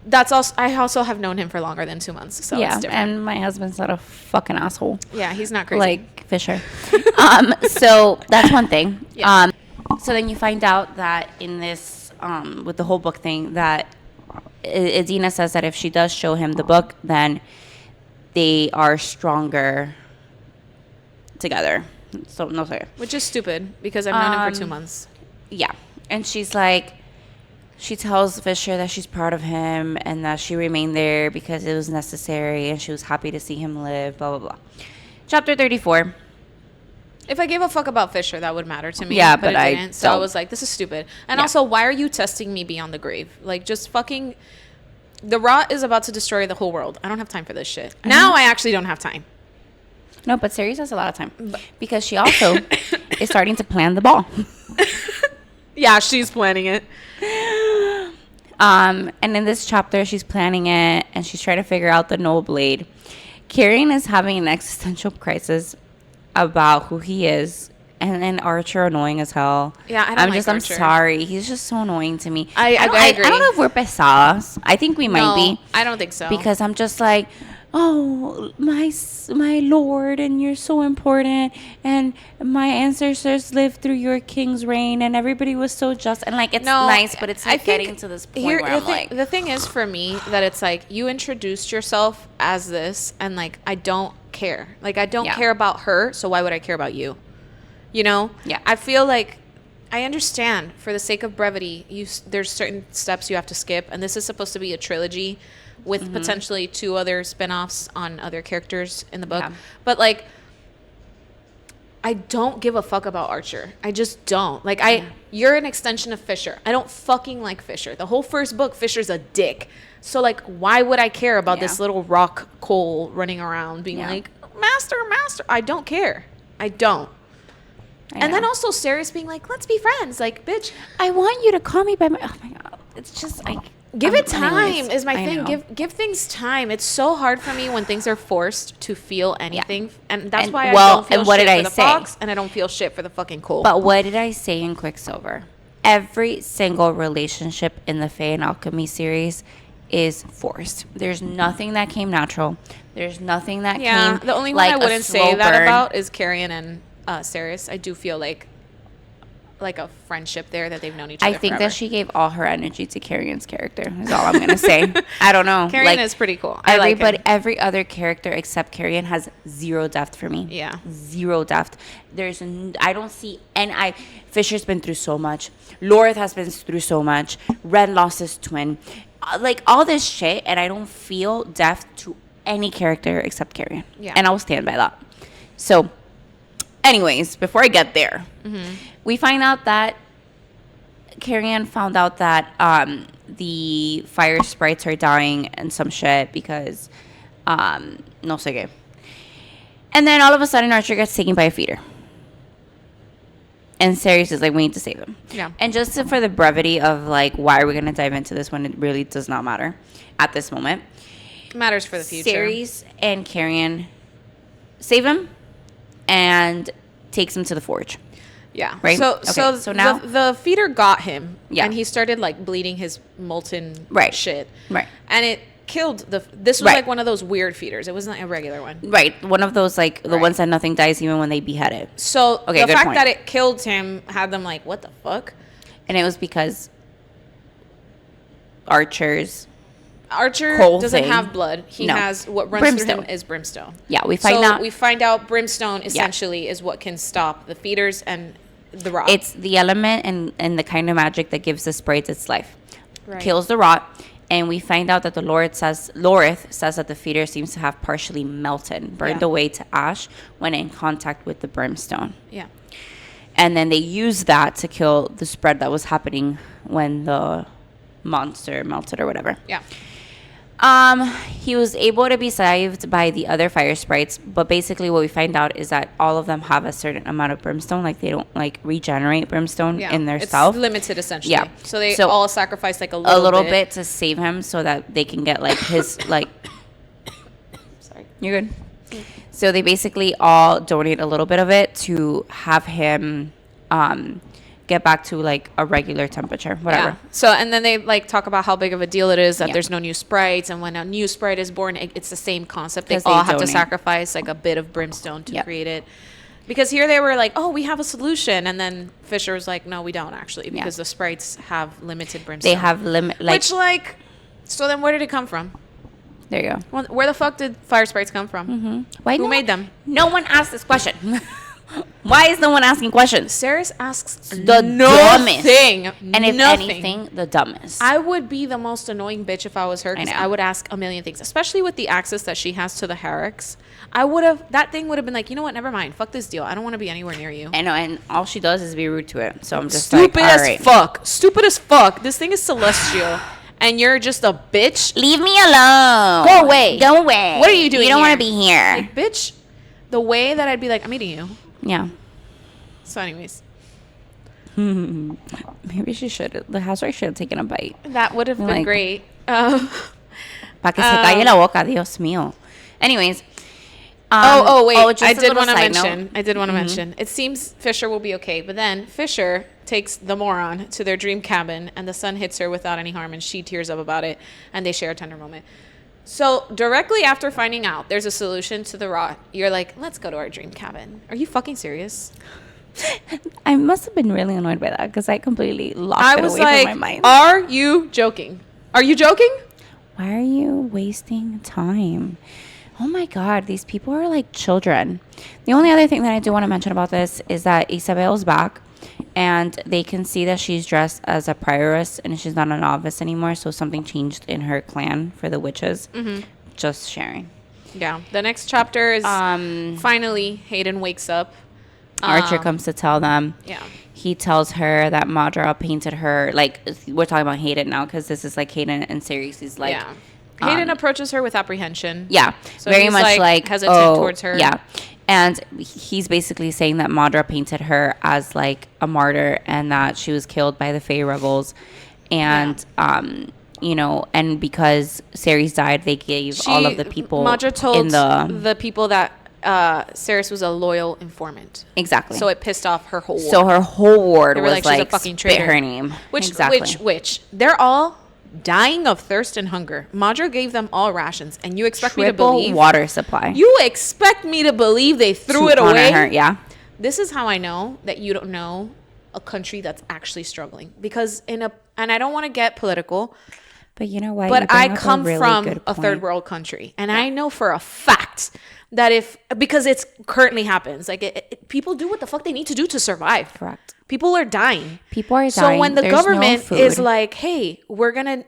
Speaker 1: that's also, I also have known him for longer than 2 months, so it's different.
Speaker 2: And my husband's not a fucking asshole.
Speaker 1: Yeah, he's not crazy
Speaker 2: like Fisher. So that's one thing. Yeah. So then you find out that in this, with the whole book thing, that Adina says that if she does show him the book, then they are stronger together. So no, sorry.
Speaker 1: Which is stupid, because I've known him for 2 months.
Speaker 2: Yeah. And she's like, she tells Fisher that she's proud of him and that she remained there because it was necessary and she was happy to see him live, blah, blah, blah. Chapter 34.
Speaker 1: If I gave a fuck about Fisher, that would matter to me.
Speaker 2: Yeah, but
Speaker 1: I
Speaker 2: I
Speaker 1: didn't. So I was like, this is stupid. And also, why are you testing me beyond the grave? Like, just fucking... The rot is about to destroy the whole world. I don't have time for this shit. Now I actually don't have time.
Speaker 2: No, but Ceres has a lot of time. Because she also is starting to plan the ball.
Speaker 1: Yeah, she's planning it.
Speaker 2: And in this chapter, she's planning it, and she's trying to figure out the Noble Blade. Kieran is having an existential crisis about who he is, and then Archer annoying as hell.
Speaker 1: Yeah, I don't like Archer.
Speaker 2: I'm sorry. He's just so annoying to me.
Speaker 1: I agree.
Speaker 2: I don't know if we're pesadas. I think we might be.
Speaker 1: I don't think so.
Speaker 2: Because I'm just like, oh, my lord, and you're so important, and my ancestors lived through your king's reign, and everybody was so just, and like, it's nice, but it's like getting to this point where I'm like,
Speaker 1: the thing is for me that it's like, you introduced yourself as this, and like, I don't care. Like, I don't care about her, so why would I care about you? You know?
Speaker 2: Yeah.
Speaker 1: I feel like, I understand, for the sake of brevity, there's certain steps you have to skip, and this is supposed to be a trilogy with potentially 2 other spinoffs on other characters in the book. Yeah. But like, I don't give a fuck about Archer. I just don't. Like, you're an extension of Fisher. I don't fucking like Fisher. The whole first book, Fisher's a dick. So like, why would I care about this little rock Cole running around being like, master? I don't care. I don't. And then also Ceres being like, let's be friends. Like, bitch,
Speaker 2: I want you to call me by my... Oh my God. It's just like...
Speaker 1: Give it time
Speaker 2: anyways,
Speaker 1: is my
Speaker 2: I
Speaker 1: thing.
Speaker 2: know.
Speaker 1: Give things time. It's so hard for me when things are forced to feel anything, and that's
Speaker 2: And,
Speaker 1: why
Speaker 2: well,
Speaker 1: I don't feel
Speaker 2: and what
Speaker 1: shit
Speaker 2: did
Speaker 1: for
Speaker 2: I
Speaker 1: the
Speaker 2: say?
Speaker 1: Fox, and I don't feel shit for the fucking Cole.
Speaker 2: But what did I say in Quicksilver? Every single relationship in the Fae and Alchemy series is forced. There's nothing that came natural. There's nothing that came
Speaker 1: the only
Speaker 2: like
Speaker 1: one I
Speaker 2: a
Speaker 1: wouldn't
Speaker 2: slow
Speaker 1: say that
Speaker 2: burn.
Speaker 1: about is Carrion and Sirius. I do feel like a friendship there that they've known each other.
Speaker 2: I think
Speaker 1: forever.
Speaker 2: that she gave all her energy to Carrion's character. Is all I'm gonna say. I don't know.
Speaker 1: Carrion is pretty cool. I like him.
Speaker 2: Every other character except Carrion has zero depth for me.
Speaker 1: Yeah.
Speaker 2: Zero depth. I don't see, Fisher's been through so much. Lorith has been through so much. Ren lost his twin. Like all this shit, and I don't feel depth to any character except Carrion.
Speaker 1: Yeah.
Speaker 2: And I will stand by that. So, anyways, before I get there, we find out that Carrion found out that the fire sprites are dying and some shit because no sé qué. And then all of a sudden Archer gets taken by a feeder. And Sirius is like, we need to save him.
Speaker 1: Yeah.
Speaker 2: And just for the brevity of like, why are we going to dive into this when it really does not matter at this moment.
Speaker 1: Matters for the future.
Speaker 2: Sirius and Carrion save him and takes him to the forge.
Speaker 1: Yeah.
Speaker 2: Right?
Speaker 1: So
Speaker 2: Okay, so now-
Speaker 1: the feeder got him.
Speaker 2: Yeah.
Speaker 1: And he started like bleeding his molten
Speaker 2: Right.
Speaker 1: shit.
Speaker 2: Right.
Speaker 1: And it killed this was
Speaker 2: Right.
Speaker 1: like one of those weird feeders. It wasn't a regular one.
Speaker 2: Right. One of those, like, the
Speaker 1: Right.
Speaker 2: ones that nothing dies even when they behead it.
Speaker 1: So
Speaker 2: Okay,
Speaker 1: the
Speaker 2: good
Speaker 1: fact
Speaker 2: point.
Speaker 1: that it killed him had them like, what the fuck?
Speaker 2: And it was because Archer's...
Speaker 1: Archer
Speaker 2: Whole
Speaker 1: doesn't
Speaker 2: thing.
Speaker 1: have blood. He
Speaker 2: No.
Speaker 1: has what runs through
Speaker 2: Brimstone.
Speaker 1: him is brimstone.
Speaker 2: Yeah, we find out...
Speaker 1: brimstone essentially is what can stop the feeders and the rot.
Speaker 2: It's the element and the kind of magic that gives the sprites its life.
Speaker 1: Right.
Speaker 2: Kills the rot. And we find out that the Lorith says that the feeder seems to have partially melted, burned
Speaker 1: Yeah.
Speaker 2: away to ash when in contact with the brimstone.
Speaker 1: Yeah.
Speaker 2: And then they used that to kill the spread that was happening when the monster melted or whatever.
Speaker 1: Yeah.
Speaker 2: He was able to be saved by the other fire sprites, but basically what we find out is that all of them have a certain amount of brimstone. Like they don't like regenerate brimstone
Speaker 1: Yeah.
Speaker 2: in their
Speaker 1: It's
Speaker 2: self.
Speaker 1: limited essentially.
Speaker 2: Yeah.
Speaker 1: So they
Speaker 2: So
Speaker 1: all sacrifice like a
Speaker 2: A little
Speaker 1: bit.
Speaker 2: bit to save him so that they can get like his like.
Speaker 1: Sorry.
Speaker 2: You're good. So they basically all donate a little bit of it to have him get back to like a regular temperature, whatever.
Speaker 1: Yeah. So and then they like talk about how big of a deal it is that
Speaker 2: Yeah.
Speaker 1: there's no new sprites, and when a new sprite is born, it's the same concept. They
Speaker 2: 'Cause
Speaker 1: all
Speaker 2: they
Speaker 1: have to
Speaker 2: donate.
Speaker 1: sacrifice like a bit of brimstone to
Speaker 2: Yep.
Speaker 1: create it. Because here they were like, oh, we have a solution, and then Fisher was like, no, we don't actually, because the sprites have limited brimstone.
Speaker 2: They have limit like
Speaker 1: Which like, so then where did it come from?
Speaker 2: there you go.
Speaker 1: Well, where the fuck did fire sprites come from?
Speaker 2: Why
Speaker 1: Who made them?
Speaker 2: No one asked this question. Why is no one asking questions?
Speaker 1: Saris asks
Speaker 2: The
Speaker 1: nothing.
Speaker 2: dumbest. And if
Speaker 1: Nothing.
Speaker 2: anything, the dumbest.
Speaker 1: I would be the most annoying bitch if I was her, because
Speaker 2: know.
Speaker 1: I would ask a million things, especially with the access that she has to the Herrick's. That thing would have been like, you know what, never mind, fuck this deal. I don't want to be anywhere near you.
Speaker 2: I know, and all she does is be rude to it. So I'm just
Speaker 1: Stupid
Speaker 2: like, all
Speaker 1: as
Speaker 2: right.
Speaker 1: fuck. Stupid as fuck. This thing is celestial, and you're just a bitch.
Speaker 2: Leave me alone.
Speaker 1: Go away.
Speaker 2: Go away.
Speaker 1: What are you doing
Speaker 2: You don't
Speaker 1: here?
Speaker 2: want to be here.
Speaker 1: Like, bitch, the way that I'd be like, I'm eating you.
Speaker 2: Yeah.
Speaker 1: So anyways,
Speaker 2: Maybe she should. The housewife should have taken a bite.
Speaker 1: that would have been
Speaker 2: Like-
Speaker 1: great.
Speaker 2: Pa que se calle la boca, Dios mío. Anyways.
Speaker 1: Wait.
Speaker 2: just
Speaker 1: I
Speaker 2: a
Speaker 1: did
Speaker 2: little
Speaker 1: want to
Speaker 2: side note.
Speaker 1: mention. I did want to mention. It seems Fisher will be okay, but then Fisher takes the moron to their dream cabin, and the sun hits her without any harm, and she tears up about it, and they share a tender moment. So directly after finding out there's a solution to the rot, you're like, let's go to our dream cabin. Are you fucking serious?
Speaker 2: I must have been really annoyed by that because I completely lost
Speaker 1: I
Speaker 2: it
Speaker 1: was
Speaker 2: away
Speaker 1: like,
Speaker 2: from my mind.
Speaker 1: are you joking? Are you joking?
Speaker 2: Why are you wasting time? Oh my God, these people are like children. The only other thing that I do want to mention about this is that Isabel's back and they can see that she's dressed as a prioress and she's not a novice anymore. So something changed in her clan for the witches. Just sharing.
Speaker 1: Yeah. The next chapter is finally Hayden wakes up.
Speaker 2: Archer comes to tell them.
Speaker 1: Yeah.
Speaker 2: He tells her that Madra painted her, like, we're talking about Hayden now because this is like Hayden and Sirius' like.
Speaker 1: Yeah. Hayden approaches her with apprehension.
Speaker 2: Yeah,
Speaker 1: So
Speaker 2: very
Speaker 1: he's,
Speaker 2: much like
Speaker 1: hesitant towards her.
Speaker 2: Yeah, and he's basically saying that Madra painted her as like a martyr and that she was killed by the Fae rebels, and and because Ceres died, they gave all of the people
Speaker 1: Madra told
Speaker 2: in
Speaker 1: the people that Ceres was a loyal informant.
Speaker 2: Exactly.
Speaker 1: So it pissed off her whole ward.
Speaker 2: So her whole ward was
Speaker 1: she's a fucking
Speaker 2: spit
Speaker 1: traitor.
Speaker 2: her name.
Speaker 1: Which they're all dying of thirst and hunger. Madra gave them all rations, and you expect me to believe
Speaker 2: water supply.
Speaker 1: You expect me to believe they threw it away?
Speaker 2: Her, yeah.
Speaker 1: This is how I know that you don't know a country that's actually struggling, because and I don't want to get political,
Speaker 2: but you know what?
Speaker 1: But I come from a third world country, and I know for a fact that because it's currently happens, like people do what the fuck they need to do to survive.
Speaker 2: Correct.
Speaker 1: People are dying.
Speaker 2: So
Speaker 1: when the government is like, "Hey, we're gonna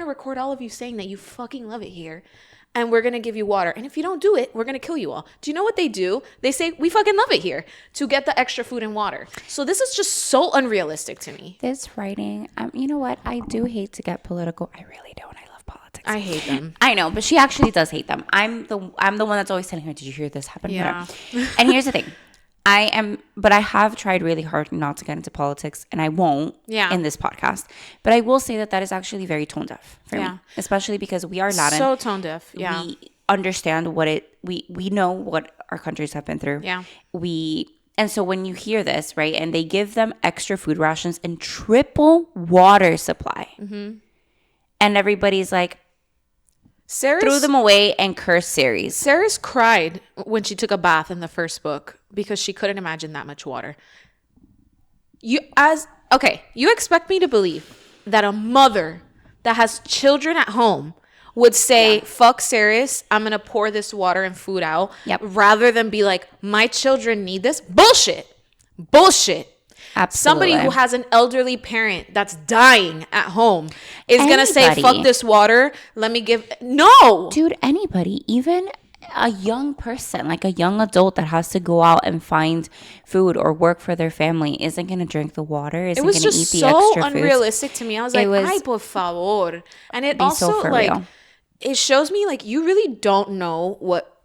Speaker 1: record all of you saying that you fucking love it here, and we're gonna give you water, and if you don't do it, we're gonna kill you all." Do you know what they do? They say, "We fucking love it here," to get the extra food and water. So this is just so unrealistic to me.
Speaker 2: This writing, you know what? I do hate to get political. I really don't. I love politics.
Speaker 1: I hate them.
Speaker 2: I know, but she actually does hate them. I'm the one that's always telling her, "Did you hear this happen?"
Speaker 1: Yeah.
Speaker 2: And here's the thing. But I have tried really hard not to get into politics, and I won't in this podcast. But I will say that is actually very tone deaf for me, especially because we are Latin.
Speaker 1: So tone deaf. Yeah.
Speaker 2: We understand we know what our countries have been through.
Speaker 1: Yeah.
Speaker 2: And so when you hear this, right, and they give them extra food rations and triple water supply, and everybody's like, Ceres threw them away and cursed Ceres.
Speaker 1: Ceres cried when she took a bath in the first book because she couldn't imagine that much water. You expect me to believe that a mother that has children at home would say, "Fuck Ceres, I'm gonna pour this water and food out," rather than be like, "My children need this." Bullshit. Absolutely. Somebody who has an elderly parent that's dying at home is going to say, "Fuck this water. Let me give." No.
Speaker 2: Dude, anybody, even a young person, like a young adult that has to go out and find food or work for their family, isn't going to drink the water, isn't going to eat the extra food. It was just so
Speaker 1: unrealistic to me. I was like, "Ay, por favor." And it also, it shows me, like, you really don't know what,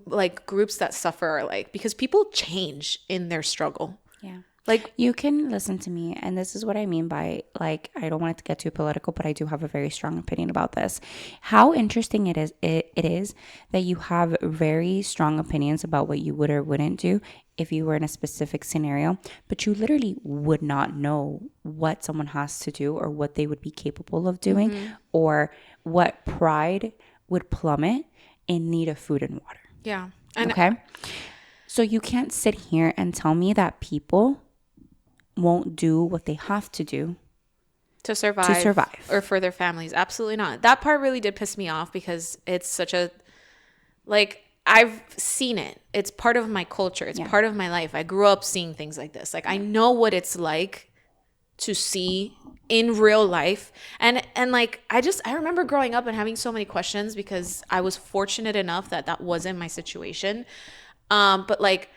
Speaker 1: like, groups that suffer are like, because people change in their struggle.
Speaker 2: Yeah. Like, you can listen to me, and this is what I mean by, like, I don't want it to get too political, but I do have a very strong opinion about this. How interesting it is that you have very strong opinions about what you would or wouldn't do if you were in a specific scenario, but you literally would not know what someone has to do or what they would be capable of doing, or what pride would plummet in need of food and water.
Speaker 1: Yeah.
Speaker 2: Okay? So you can't sit here and tell me that people won't do what they have to do
Speaker 1: to survive or for their families. Absolutely not. That part really did piss me off, because it's such a, like, I've seen it. It's part of my culture. It's part of my life. I grew up seeing things like this. Like, I know what it's like to see in real life. And like, I remember growing up and having so many questions, because I was fortunate enough that wasn't my situation. But like,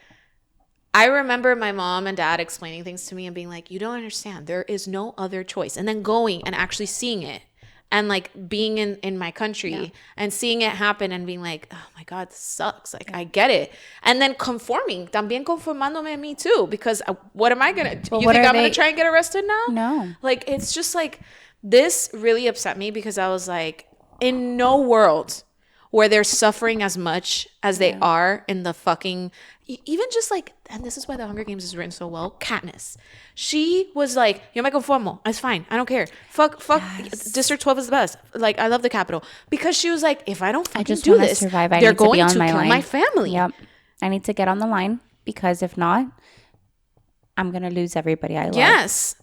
Speaker 1: I remember my mom and dad explaining things to me and being like, "You don't understand. There is no other choice." And then going and actually seeing it, and like being in my country and seeing it happen and being like, "Oh my God, this sucks." Like, I get it. And then también conformándome me too, because what am I going to, you think I'm going to try and get arrested now?
Speaker 2: No.
Speaker 1: Like, it's just like, this really upset me, because I was like, in no world where they're suffering as much as they are in the fucking, even just like, and this is why the Hunger Games is written so well, Katniss. She was like, "Yo me conformo. It's fine. I don't care. Fuck. Yes. District 12 is the best. Like, I love the Capitol." Because she was like, "If I don't fucking do this, they're going to kill my family."
Speaker 2: Yep. I need to get on the line, because if not, I'm going to lose everybody I love.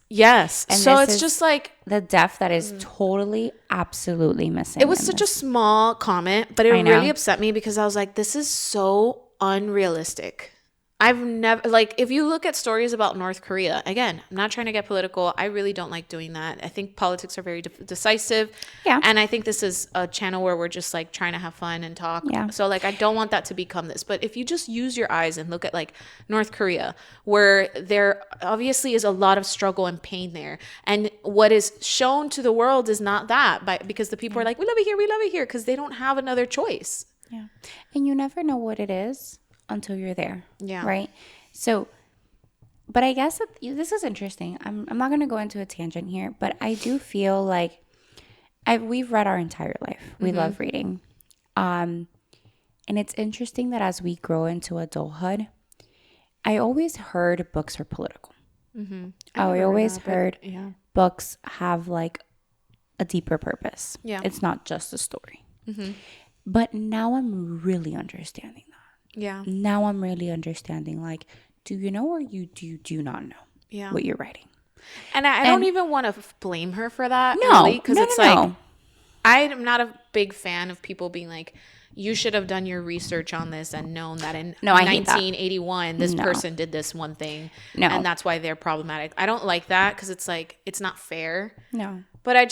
Speaker 1: Yes. And so it's just like
Speaker 2: the death that is totally, absolutely missing.
Speaker 1: It was such a small comment, but it really upset me, because I was like, this is so unrealistic. I've never, like, if you look at stories about North Korea, again, I'm not trying to get political. I really don't like doing that. I think politics are very decisive.
Speaker 2: Yeah.
Speaker 1: And I think this is a channel where we're just like trying to have fun and talk.
Speaker 2: Yeah.
Speaker 1: So like, I don't want that to become this. But if you just use your eyes and look at like North Korea, where there obviously is a lot of struggle and pain there. And what is shown to the world is not that, because the people are like, "We love it here," because they don't have another choice.
Speaker 2: Yeah. And you never know what it is until you're there.
Speaker 1: Yeah.
Speaker 2: Right? So, but I guess this is interesting. I'm not going to go into a tangent here, but I do feel like we've read our entire life. We love reading. And it's interesting that as we grow into adulthood, I always heard books are political. I always heard books have like a deeper purpose. Yeah. It's not just a story. But now I'm really understanding that. Yeah. Now I'm really understanding, like, do you know or you do not know what you're writing?
Speaker 1: And I don't even want to blame her for that. No. Because it's like, I'm not a big fan of people being like, you should have done your research on this and known that in 1981, this person did this one thing. And that's why they're problematic. I don't like that because it's like, it's not fair. No. But I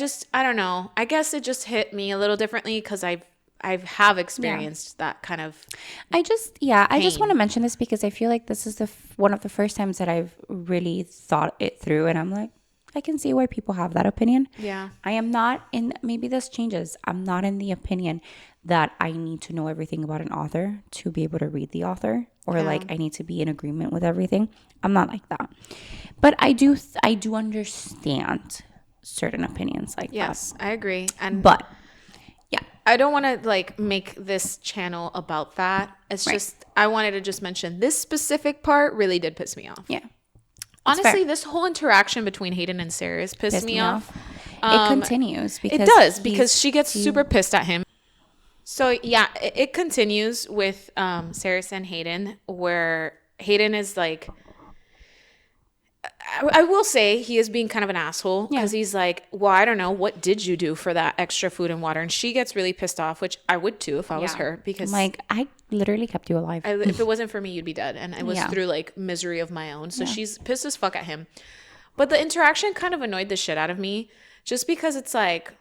Speaker 1: don't know. I guess it just hit me a little differently because I have experienced that kind of
Speaker 2: I just want to mention this because I feel like this is one of the first times that I've really thought it through, and I'm like, I can see why people have that opinion. Yeah. I am not in, maybe this changes. I'm not in the opinion that I need to know everything about an author to be able to read the author, or like I need to be in agreement with everything. I'm not like that. But I do understand certain opinions like that.
Speaker 1: Yes, I agree.
Speaker 2: But
Speaker 1: I don't want to like make this channel about that. It's just, I wanted to just mention this specific part really did piss me off. Yeah. Honestly, this whole interaction between Hayden and Sarah's pissed me off.
Speaker 2: It continues.
Speaker 1: Because it does, because she gets super pissed at him. So yeah, it continues with Sarah and Hayden, where Hayden is like, I will say he is being kind of an asshole because he's like, well, I don't know. What did you do for that extra food and water? And she gets really pissed off, which I would too if I was her, because
Speaker 2: like, I literally kept you alive.
Speaker 1: If it wasn't for me, you'd be dead. And it was through like misery of my own. So she's pissed as fuck at him. But the interaction kind of annoyed the shit out of me just because it's like,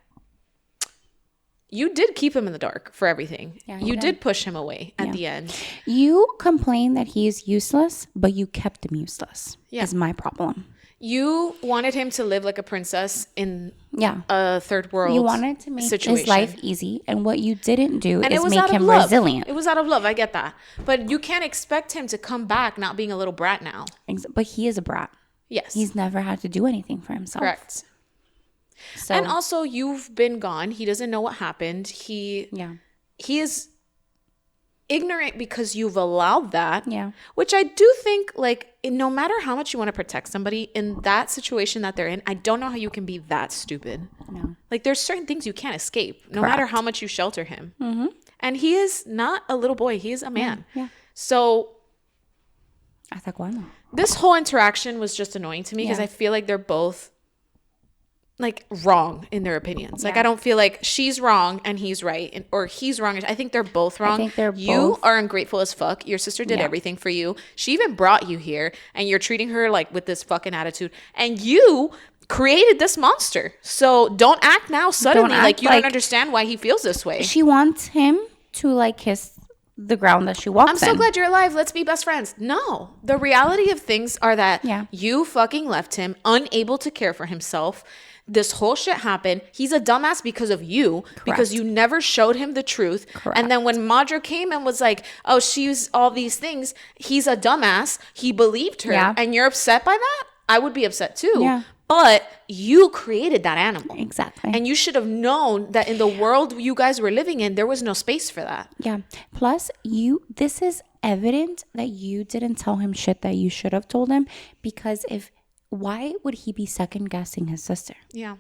Speaker 1: you did keep him in the dark for everything. Yeah, you did push him away at the end.
Speaker 2: You complain that he is useless, but you kept him useless. Yeah. Is my problem.
Speaker 1: You wanted him to live like a princess in a third world situation. You wanted to make
Speaker 2: his life easy, and what you didn't do is make him resilient.
Speaker 1: It was out of love. I get that. But you can't expect him to come back not being a little brat now.
Speaker 2: But he is a brat. Yes. He's never had to do anything for himself. Correct.
Speaker 1: So, and also, you've been gone. He doesn't know what happened. He is ignorant because you've allowed that. Yeah. Which I do think, like, no matter how much you want to protect somebody in that situation that they're in, I don't know how you can be that stupid. No. Like, there's certain things you can't escape, no matter how much you shelter him. Mm-hmm. And he is not a little boy. He is a man. Yeah. So this whole interaction was just annoying to me because I feel like they're both like wrong in their opinions. Like, I don't feel like she's wrong and he's right, or he's wrong. I think they're both wrong. I think they're both. Are ungrateful as fuck. Your sister did everything for you. She even brought you here, and you're treating her like with this fucking attitude. And you created this monster. So don't act now suddenly like you don't understand why he feels this way.
Speaker 2: She wants him to like kiss the ground that she walks in.
Speaker 1: I'm so glad you're alive. Let's be best friends. No. The reality of things are that you fucking left him unable to care for himself. This whole shit happened. He's a dumbass because of you. Correct. Because you never showed him the truth. Correct. And then when Madra came and was like, oh, she's all these things, he's a dumbass. He believed her. Yeah. And you're upset by that? I would be upset too. Yeah. But you created that animal. Exactly. And you should have known that in the world you guys were living in, there was no space for that.
Speaker 2: Yeah. Plus, this is evident that you didn't tell him shit that you should have told him, because why would he be second guessing his sister? Yeah.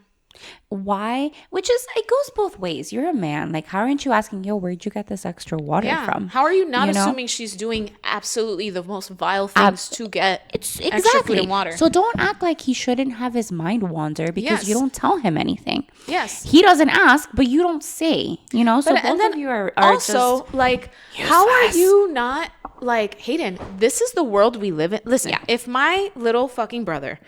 Speaker 2: Why? Which is, it goes both ways. You're a man. Like, how aren't you asking, yo, where'd you get this extra water from?
Speaker 1: How are you not assuming she's doing absolutely the most vile things to get extra food and water?
Speaker 2: So don't act like he shouldn't have his mind wander because you don't tell him anything. Yes. He doesn't ask, but you don't say, So both of you are
Speaker 1: also just like, useless. How are you not like, Hayden, this is the world we live in. Listen, if my little fucking brother,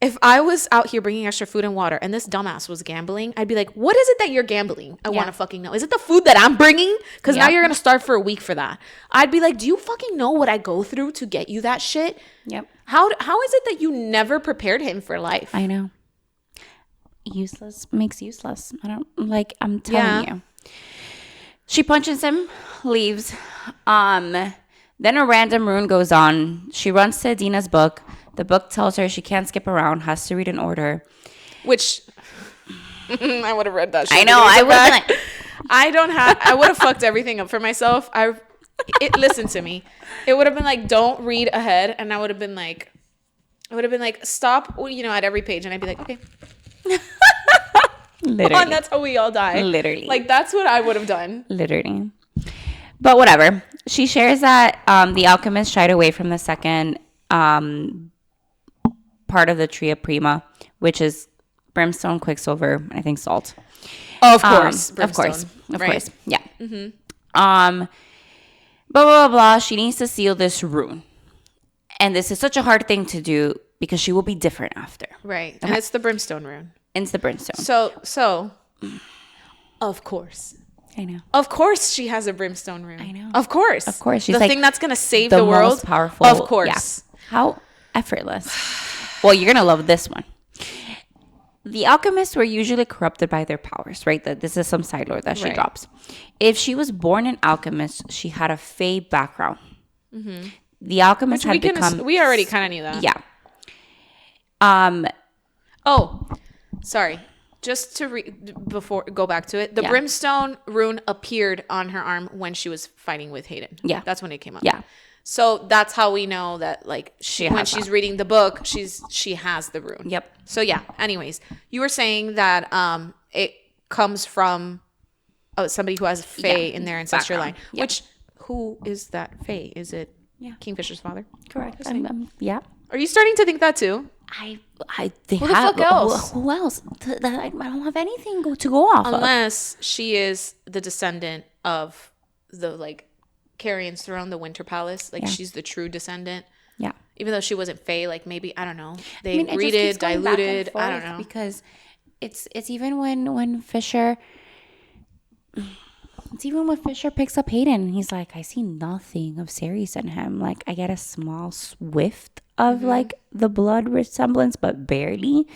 Speaker 1: if I was out here bringing extra food and water and this dumbass was gambling, I'd be like, what is it that you're gambling? I want to fucking know. Is it the food that I'm bringing? Because now you're going to starve for a week for that. I'd be like, do you fucking know what I go through to get you that shit? Yep. How is it that you never prepared him for life?
Speaker 2: I know. Useless makes useless. I'm telling you. She punches him, leaves. Then a random rune goes on. She runs to Adina's book. The book tells her she can't skip around, has to read in order.
Speaker 1: Which, I would have read that shit.
Speaker 2: I know. I would have been like,
Speaker 1: I would have fucked everything up for myself. Listen to me. It would have been like, don't read ahead. And I would have been like, stop, at every page. And I'd be like, okay.
Speaker 2: Literally.
Speaker 1: And that's how we all die.
Speaker 2: Literally.
Speaker 1: Like, that's what I would have done.
Speaker 2: Literally. But whatever. She shares that the alchemist shied away from the second part of the Tria Prima, which is brimstone, quicksilver, and I think salt.
Speaker 1: Of course.
Speaker 2: Of course. Of
Speaker 1: right?
Speaker 2: course. Yeah. Mm-hmm. Blah, blah, blah. She needs to seal this rune. And this is such a hard thing to do because she will be different after.
Speaker 1: Right. Okay. And it's the brimstone rune.
Speaker 2: It's the brimstone.
Speaker 1: So, of course.
Speaker 2: I know.
Speaker 1: Of course she has a brimstone rune.
Speaker 2: I know.
Speaker 1: Of course.
Speaker 2: Of course.
Speaker 1: She's the thing that's going to save the world.
Speaker 2: Most powerful.
Speaker 1: Of course.
Speaker 2: Yeah. How effortless. Well, you're going to love this one. The alchemists were usually corrupted by their powers, right? That this is some side lore that she drops. If she was born an alchemist, she had a Fae background. Mm-hmm. The alchemist had become...
Speaker 1: We already kind of knew that.
Speaker 2: Yeah.
Speaker 1: Oh, sorry. Just to go back to it, the brimstone rune appeared on her arm when she was fighting with Hayden.
Speaker 2: Yeah,
Speaker 1: that's when it came up.
Speaker 2: Yeah,
Speaker 1: so that's how we know that, like, when she's reading the book, she has the rune.
Speaker 2: Yep.
Speaker 1: So yeah. Anyways, you were saying that it comes from somebody who has Fae in their ancestral line. Yep. Which who is that Fae? Is it Kingfisher's father?
Speaker 2: Correct. Yeah.
Speaker 1: Are you starting to think that too?
Speaker 2: The fuck else? Who else? I don't have anything to go off
Speaker 1: unless she is the descendant of the, like, Carrion's throne, the Winter Palace. Like, she's the true descendant.
Speaker 2: Yeah.
Speaker 1: Even though she wasn't Fae, like, maybe, I don't know. They breeded, diluted. I don't know.
Speaker 2: Because it's even when Fisher... It's even when Fisher picks up Hayden and he's like, I see nothing of Ceres in him. Like, I get a small swift of like the blood resemblance, but barely.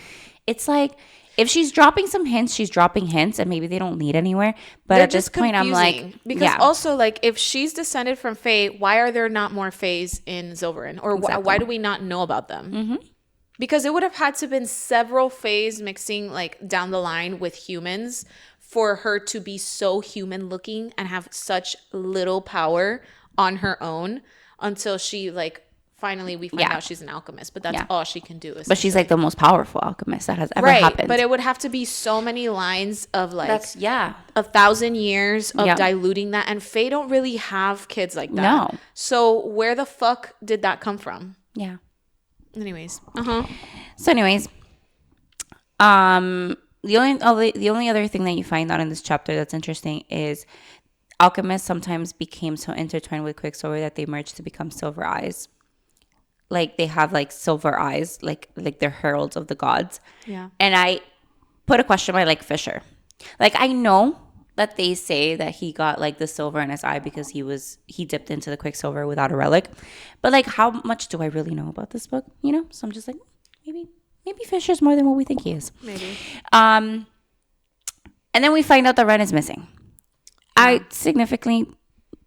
Speaker 2: It's like, if she's dropping some hints, she's dropping hints, and maybe they don't lead anywhere. But at this point, I'm like,
Speaker 1: because also, like, if she's descended from Fae, why are there not more Faes in Zilverin? Or why do we not know about them? Mm-hmm. Because it would have had to have been several Faes mixing, like, down the line with humans for her to be so human looking and have such little power on her own until she, like, finally we find out she's an alchemist. But that's all she can do.
Speaker 2: But she's like the most powerful alchemist that has ever happened.
Speaker 1: But it would have to be so many lines of, like,
Speaker 2: 1,000
Speaker 1: years of diluting that. And Fae don't really have kids like that.
Speaker 2: No.
Speaker 1: So where the fuck did that come from?
Speaker 2: Yeah.
Speaker 1: Anyways.
Speaker 2: So anyways, the only other thing that you find out in this chapter that's interesting is alchemists sometimes became so intertwined with Quicksilver that they merged to become Silver Eyes. Like, they have, like, silver eyes, like they're heralds of the gods.
Speaker 1: Yeah.
Speaker 2: And I put a question by, like, Fisher. Like, I know that they say that he got, like, the silver in his eye because he dipped into the Quicksilver without a relic. But, like, how much do I really know about this book? You know? So I'm just like, maybe Fisher's more than what we think he is.
Speaker 1: Maybe.
Speaker 2: And then we find out that Ren is missing. Yeah.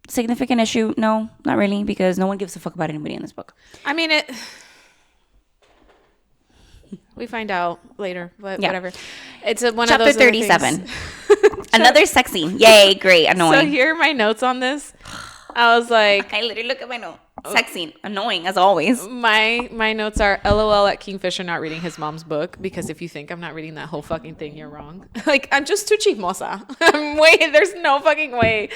Speaker 2: Significant issue? No, not really, because no one gives a fuck about anybody in this book.
Speaker 1: I mean, we find out later, but whatever. It's one
Speaker 2: Chapter
Speaker 1: of those
Speaker 2: 37. Another sex scene. Yay, great, annoying.
Speaker 1: So here are my notes on this. I was like,
Speaker 2: I literally look at my note. Sex scene, annoying as always.
Speaker 1: My notes are LOL at Kingfisher not reading his mom's book, because if you think I'm not reading that whole fucking thing, you're wrong. Like, I'm just too chismosa. There's no fucking way.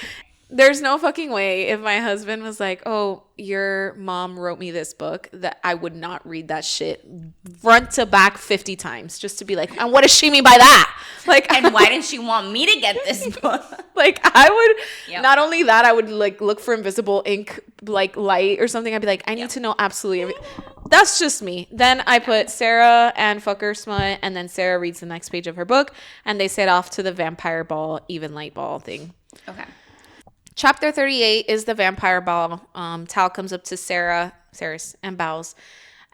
Speaker 1: There's no fucking way if my husband was like, oh, your mom wrote me this book, that I would not read that shit front to back 50 times just to be like, and what does she mean by that? Like,
Speaker 2: and why didn't she want me to get this book?
Speaker 1: Like, I would, not only that, I would, like, look for invisible ink, like, light or something. I'd be like, I need to know absolutely everything. That's just me. Then I put Sarah and Fucker Smut, and then Sarah reads the next page of her book, and they set off to the vampire ball, even light ball thing.
Speaker 2: Okay.
Speaker 1: Chapter 38 is the vampire ball. Tal comes up to Ceres, and bows.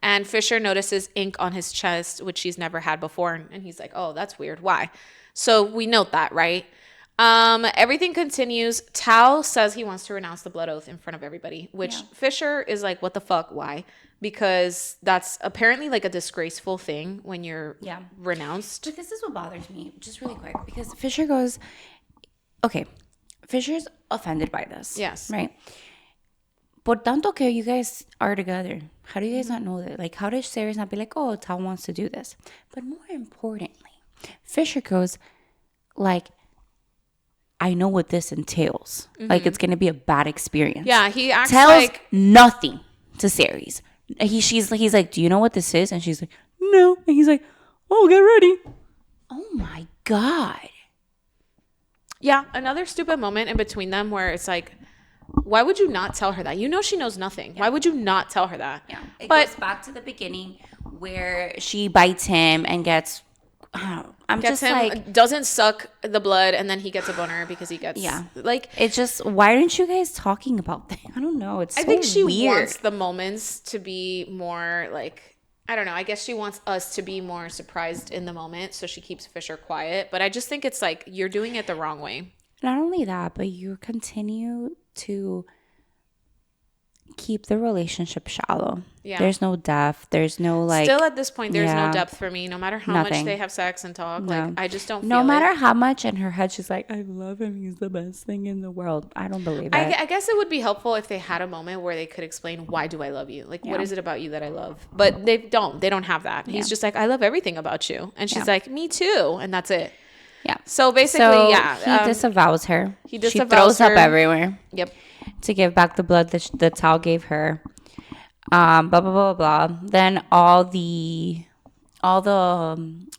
Speaker 1: And Fisher notices ink on his chest, which he's never had before. And he's like, oh, that's weird. Why? So we note that, right? Everything continues. Tal says he wants to renounce the blood oath in front of everybody, which Fisher is like, what the fuck? Why? Because that's apparently like a disgraceful thing when you're renounced.
Speaker 2: But this is what bothers me, just really quick, because Fisher goes, okay, Fisher's offended by this.
Speaker 1: Yes.
Speaker 2: Right? Por tanto que you guys are together, how do you guys not know that? Like, how does Sarah not be like, oh, Tal wants to do this? But more importantly, Fisher goes, like, I know what this entails. Like, it's going to be a bad experience.
Speaker 1: Yeah, he acts
Speaker 2: tells
Speaker 1: like
Speaker 2: nothing to Ceres. He's like, do you know what this is? And she's like, no. And he's like, oh, get ready. Oh my God.
Speaker 1: Yeah, another stupid moment in between them where it's like, why would you not tell her that? You know she knows nothing. Yeah. Why would you not tell her that?
Speaker 2: Yeah. It goes back to the beginning where she bites him and gets
Speaker 1: doesn't suck the blood, and then he gets a boner because he gets like,
Speaker 2: it's just, why aren't you guys talking about that? I don't know. It's so
Speaker 1: I think she
Speaker 2: weird.
Speaker 1: wants the moments to be more like, I don't know. I guess she wants us to be more surprised in the moment, so she keeps Fisher quiet. But I just think it's like you're doing it the wrong way.
Speaker 2: Not only that, but you continue to keep the relationship shallow. Yeah. There's no depth. There's no like.
Speaker 1: Still at this point, there's no depth for me. No matter how much they have sex and talk, like I just don't.
Speaker 2: No matter how much in her head she's like, I love him. He's the best thing in the world. I don't believe it.
Speaker 1: I guess it would be helpful if they had a moment where they could explain, why do I love you? Like, what is it about you that I love? But they don't. They don't have that. He's just like, I love everything about you, and she's like, me too, and that's it.
Speaker 2: Yeah.
Speaker 1: So basically,
Speaker 2: he disavows her.
Speaker 1: He disavows
Speaker 2: she throws
Speaker 1: her
Speaker 2: up everywhere.
Speaker 1: Yep.
Speaker 2: To give back the blood that Tal gave her. Blah blah blah blah. Then all the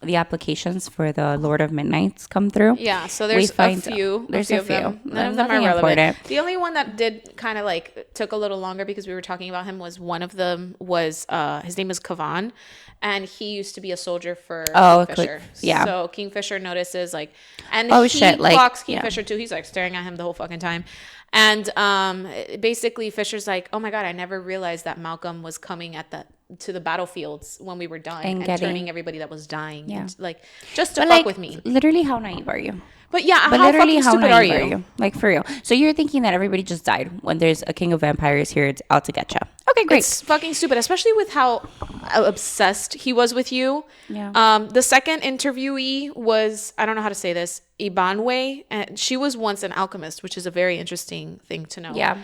Speaker 2: applications for the Lord of Midnights come through.
Speaker 1: Yeah, so there's a few.
Speaker 2: There's a few.
Speaker 1: None of them are relevant. Important. The only one that did kind of like took a little longer because we were talking about him was one of them was his name is Kavan, and he used to be a soldier for Kingfisher.
Speaker 2: Yeah.
Speaker 1: So Kingfisher notices like, and he blocks Kingfisher too. He's like staring at him the whole fucking time. And basically Fisher's like, oh my God, I never realized that Malcolm was coming to the battlefields when we were done and turning everybody that was dying. Yeah. And, like, just to fuck with me.
Speaker 2: Literally, how naive are you?
Speaker 1: But yeah, how fucking stupid are you?
Speaker 2: Like, for real. So you're thinking that everybody just died when there's a king of vampires here out to get you. Okay, great.
Speaker 1: It's fucking stupid, especially with how obsessed he was with you. Yeah. The second interviewee was, I don't know how to say this, Ibanwe. And she was once an alchemist, which is a very interesting thing to know.
Speaker 2: Yeah.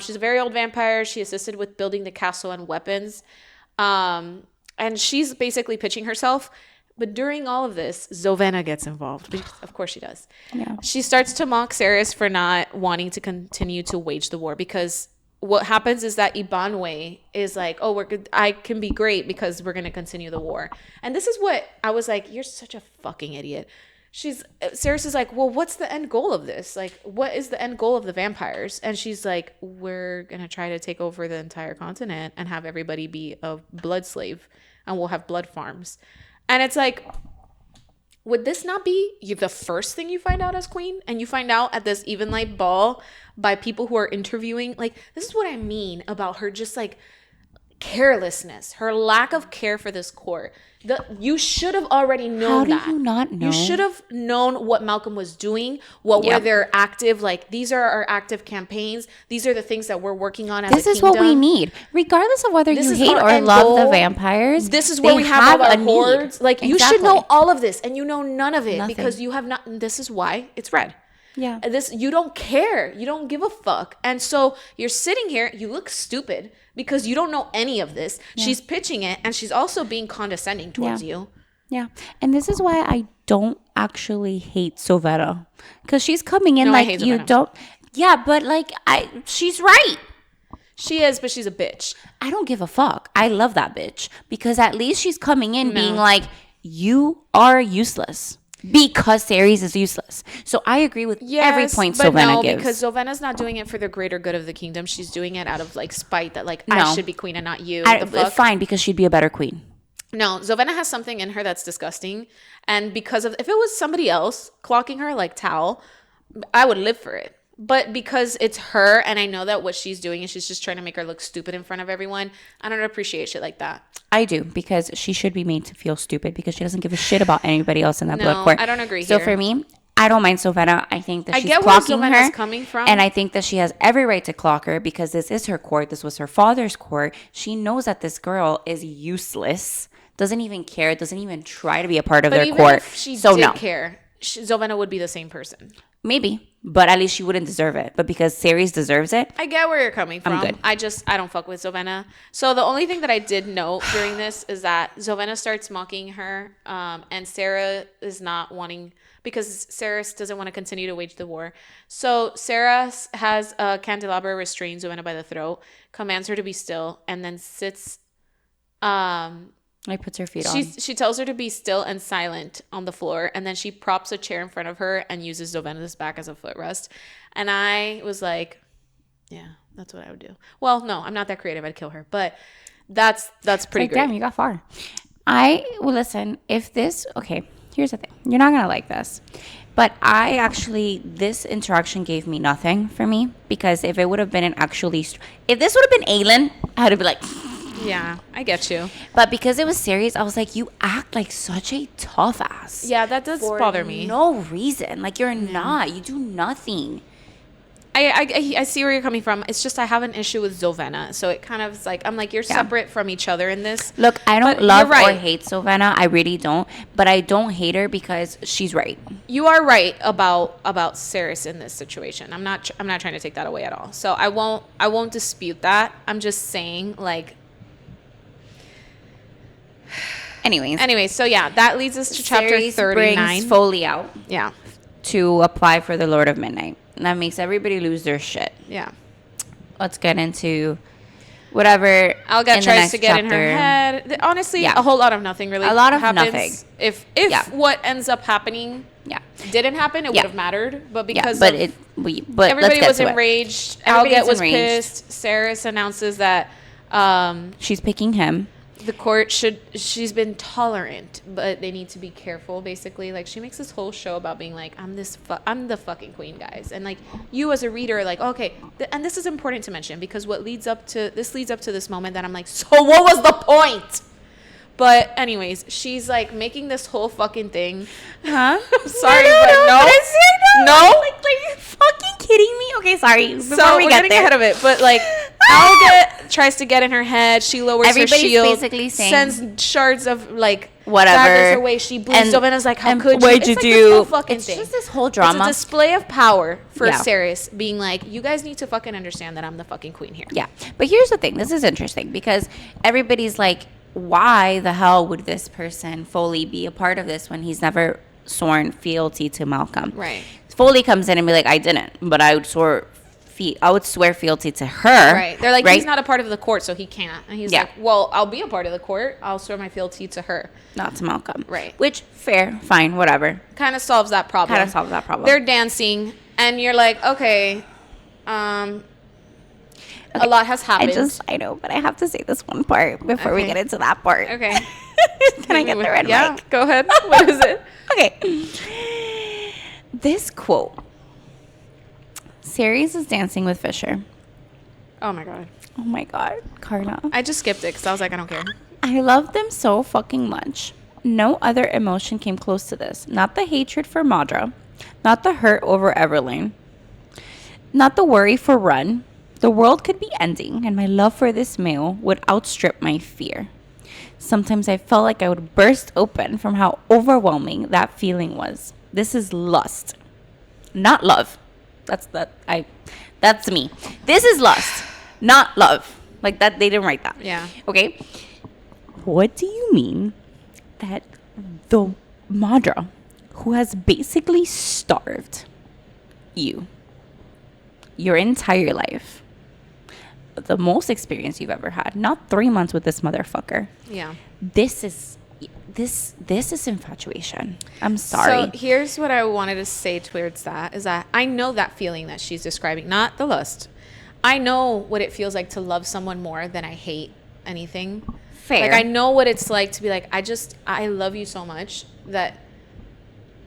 Speaker 1: She's a very old vampire. She assisted with building the castle and weapons. And she's basically pitching herself. But during all of this, Zovena gets involved. Because of course she does. Yeah. She starts to mock Ceres for not wanting to continue to wage the war. Because what happens is that Ibanwe is like, oh, I can be great because we're going to continue the war. And this is what I was like, you're such a fucking idiot. Ceres is like, well, what's the end goal of this? Like, what is the end goal of the vampires? And she's like, we're going to try to take over the entire continent and have everybody be a blood slave. And we'll have blood farms. And it's like, would this not be the first thing you find out as queen? And you find out at this even light ball by people who are interviewing. Like, this is what I mean about her just like carelessness, her lack of care for this court. You should have already known that.
Speaker 2: How do you not know?
Speaker 1: You should have known what Malcolm was doing, what were their active, like, these are our active campaigns. These are the things that we're working on as a kingdom.
Speaker 2: This is what we need. Regardless of whether you hate or love the vampires.
Speaker 1: This is where we have all our hordes. Like, you should know all of this, and you know none of it because you have not. This is why it's red.
Speaker 2: Yeah.
Speaker 1: You don't care. You don't give a fuck. And so you're sitting here, you look stupid because you don't know any of this. Yeah. She's pitching it, and she's also being condescending towards you.
Speaker 2: Yeah. And this is why I don't actually hate Soveta. Because she's coming in like you don't. Yeah, but like she's right.
Speaker 1: She is, but she's a bitch.
Speaker 2: I don't give a fuck. I love that bitch. Because at least she's coming in being like, you are useless. Because Ceres is useless. So I agree with every point Sovena gives.
Speaker 1: Because Zovena's not doing it for the greater good of the kingdom. She's doing it out of like spite that like I should be queen and not you.
Speaker 2: Fine, because she'd be a better queen.
Speaker 1: No, Zovena has something in her that's disgusting. And because of, if it was somebody else clocking her like Tal, I would live for it. But because it's her, and I know that what she's doing is she's just trying to make her look stupid in front of everyone, I don't appreciate shit like that.
Speaker 2: I do, because she should be made to feel stupid because she doesn't give a shit about anybody else in that blood court.
Speaker 1: I don't agree
Speaker 2: So for me, I don't mind Savannah. I think that
Speaker 1: I
Speaker 2: she's
Speaker 1: get where
Speaker 2: clocking
Speaker 1: Savannah's
Speaker 2: her.
Speaker 1: coming from.
Speaker 2: And I think that she has every right to clock her because this is her court. This was her father's court. She knows that this girl is useless, doesn't even care, doesn't even try to be a part of
Speaker 1: But
Speaker 2: their
Speaker 1: even
Speaker 2: court.
Speaker 1: if she
Speaker 2: So
Speaker 1: did
Speaker 2: no.
Speaker 1: care, Zovena would be the same person.
Speaker 2: Maybe, but at least she wouldn't deserve it. But because Ceres deserves it,
Speaker 1: I get where you're coming from.
Speaker 2: I'm good.
Speaker 1: I don't fuck with Zovena. So the only thing that I did note during this is that Zovena starts mocking her, and Sarah is not wanting, because Sarah doesn't want to continue to wage the war. So Sarah has a candelabra restrain Zovena by the throat, commands her to be still, and then sits.
Speaker 2: like puts her feet on.
Speaker 1: She tells her to be still and silent on the floor, and then she props a chair in front of her and uses Zovena's back as a footrest. And I was like, yeah, that's what I would do. Well, no, I'm not that creative. I'd kill her, but that's pretty great.
Speaker 2: Damn, you got far. Listen, if this, okay, here's the thing. You're not going to like this. But this interaction gave me nothing for me, because if it would have been if this would have been Aelin, I would have been like,
Speaker 1: Yeah, I get you.
Speaker 2: but because it was serious, I was like, you act like such a tough ass.
Speaker 1: Yeah, that does bother me.
Speaker 2: No reason. Like, you're not. You do nothing.
Speaker 1: I see where you're coming from. It's just I have an issue with Zovena, so it kind of is like, I'm like, you're separate from each other in this.
Speaker 2: Look, I don't
Speaker 1: But
Speaker 2: love
Speaker 1: you're right.
Speaker 2: or hate Savannah. I really don't. But I don't hate her because she's right.
Speaker 1: You are right about Ceres in this situation. I'm not trying to take that away at all. So I won't dispute that. I'm just saying, like. Anyways, so yeah, that leads us to chapter
Speaker 2: Ceres
Speaker 1: 39.
Speaker 2: brings Foley out
Speaker 1: Yeah.
Speaker 2: to apply for the Lord of Midnight. And that makes everybody lose their shit.
Speaker 1: Yeah.
Speaker 2: Let's get into whatever.
Speaker 1: Alga tries to get in her head. Honestly,
Speaker 2: Yeah.
Speaker 1: a whole lot of nothing really.
Speaker 2: A lot of
Speaker 1: happens.
Speaker 2: nothing.
Speaker 1: If
Speaker 2: Yeah.
Speaker 1: what ends up happening didn't happen, it would have mattered. But because
Speaker 2: but
Speaker 1: everybody
Speaker 2: let's
Speaker 1: was
Speaker 2: get to
Speaker 1: enraged,
Speaker 2: Everybody's
Speaker 1: Alga was
Speaker 2: enraged.
Speaker 1: pissed. Ceres announces that
Speaker 2: She's picking him.
Speaker 1: the court she's been tolerant, but they need to be careful, basically. Like, she makes this whole show about being like, I'm the fucking queen, guys. And like, you as a reader are like, okay, and this is important to mention, because what leads up to this moment that I'm like, so what was the point? But anyways, she's like making this whole fucking thing.
Speaker 2: Huh?
Speaker 1: I'm sorry, but no.
Speaker 2: No? Like, are you fucking kidding me? Okay, sorry. Before
Speaker 1: So
Speaker 2: we
Speaker 1: we're
Speaker 2: get
Speaker 1: getting
Speaker 2: there.
Speaker 1: ahead of it, but like, Alga tries to get in her head. She lowers
Speaker 2: Everybody's
Speaker 1: her shield,
Speaker 2: basically saying-
Speaker 1: sends shards of like
Speaker 2: Whatever.
Speaker 1: daggers her way. She bleeds. Zovena's like, how could you?
Speaker 2: What'd
Speaker 1: It's
Speaker 2: you
Speaker 1: like
Speaker 2: do?
Speaker 1: this whole fucking
Speaker 2: It's
Speaker 1: thing.
Speaker 2: just this whole drama.
Speaker 1: It's a display of power for
Speaker 2: Yeah.
Speaker 1: Ceres, being like, you guys need to fucking understand that I'm the fucking queen here.
Speaker 2: Yeah. But here's the thing. This is interesting because everybody's like, why the hell would this person, Foley, be a part of this when he's never sworn fealty to Malcolm?
Speaker 1: Right.
Speaker 2: Foley comes in and be like, I didn't, but I would swear fealty to her.
Speaker 1: Right. They're like,
Speaker 2: right?
Speaker 1: he's not a part of the court, so he can't. And he's
Speaker 2: Yeah.
Speaker 1: like, well, I'll be a part of the court. I'll swear my fealty to her.
Speaker 2: Not to Malcolm.
Speaker 1: Right.
Speaker 2: Which, fair, fine, whatever.
Speaker 1: Kind of solves that problem.
Speaker 2: Kind of solves that problem.
Speaker 1: They're dancing, and you're like, okay, a lot has happened.
Speaker 2: I know, but I have to say this one part before we
Speaker 1: Okay.
Speaker 2: get into that part.
Speaker 1: Okay.
Speaker 2: Can I get the red
Speaker 1: Yeah,
Speaker 2: mic?
Speaker 1: go ahead. What is it?
Speaker 2: Okay. This quote. Ceres is dancing with Fisher.
Speaker 1: Oh my god.
Speaker 2: Oh my God, Carla.
Speaker 1: I just skipped it because I was like, I don't care.
Speaker 2: I love them so fucking much. No other emotion came close to this. Not the hatred for Madra. Not the hurt over Everlane. Not the worry for Run. The world could be ending, and my love for this male would outstrip my fear. Sometimes I felt like I would burst open from how overwhelming that feeling was. This is lust, not love. That's me. This is lust, not love. Like that, they didn't write that.
Speaker 1: Yeah.
Speaker 2: Okay. What do you mean that the Madra, who has basically starved you your entire life, the most experience you've ever had, not 3 months with this motherfucker.
Speaker 1: Yeah.
Speaker 2: This is infatuation. I'm sorry.
Speaker 1: So here's what I wanted to say towards that is that I know that feeling that she's describing, not the lust. I know what it feels like to love someone more than I hate anything.
Speaker 2: Fair.
Speaker 1: Like, I know what it's like to be like, I love you so much that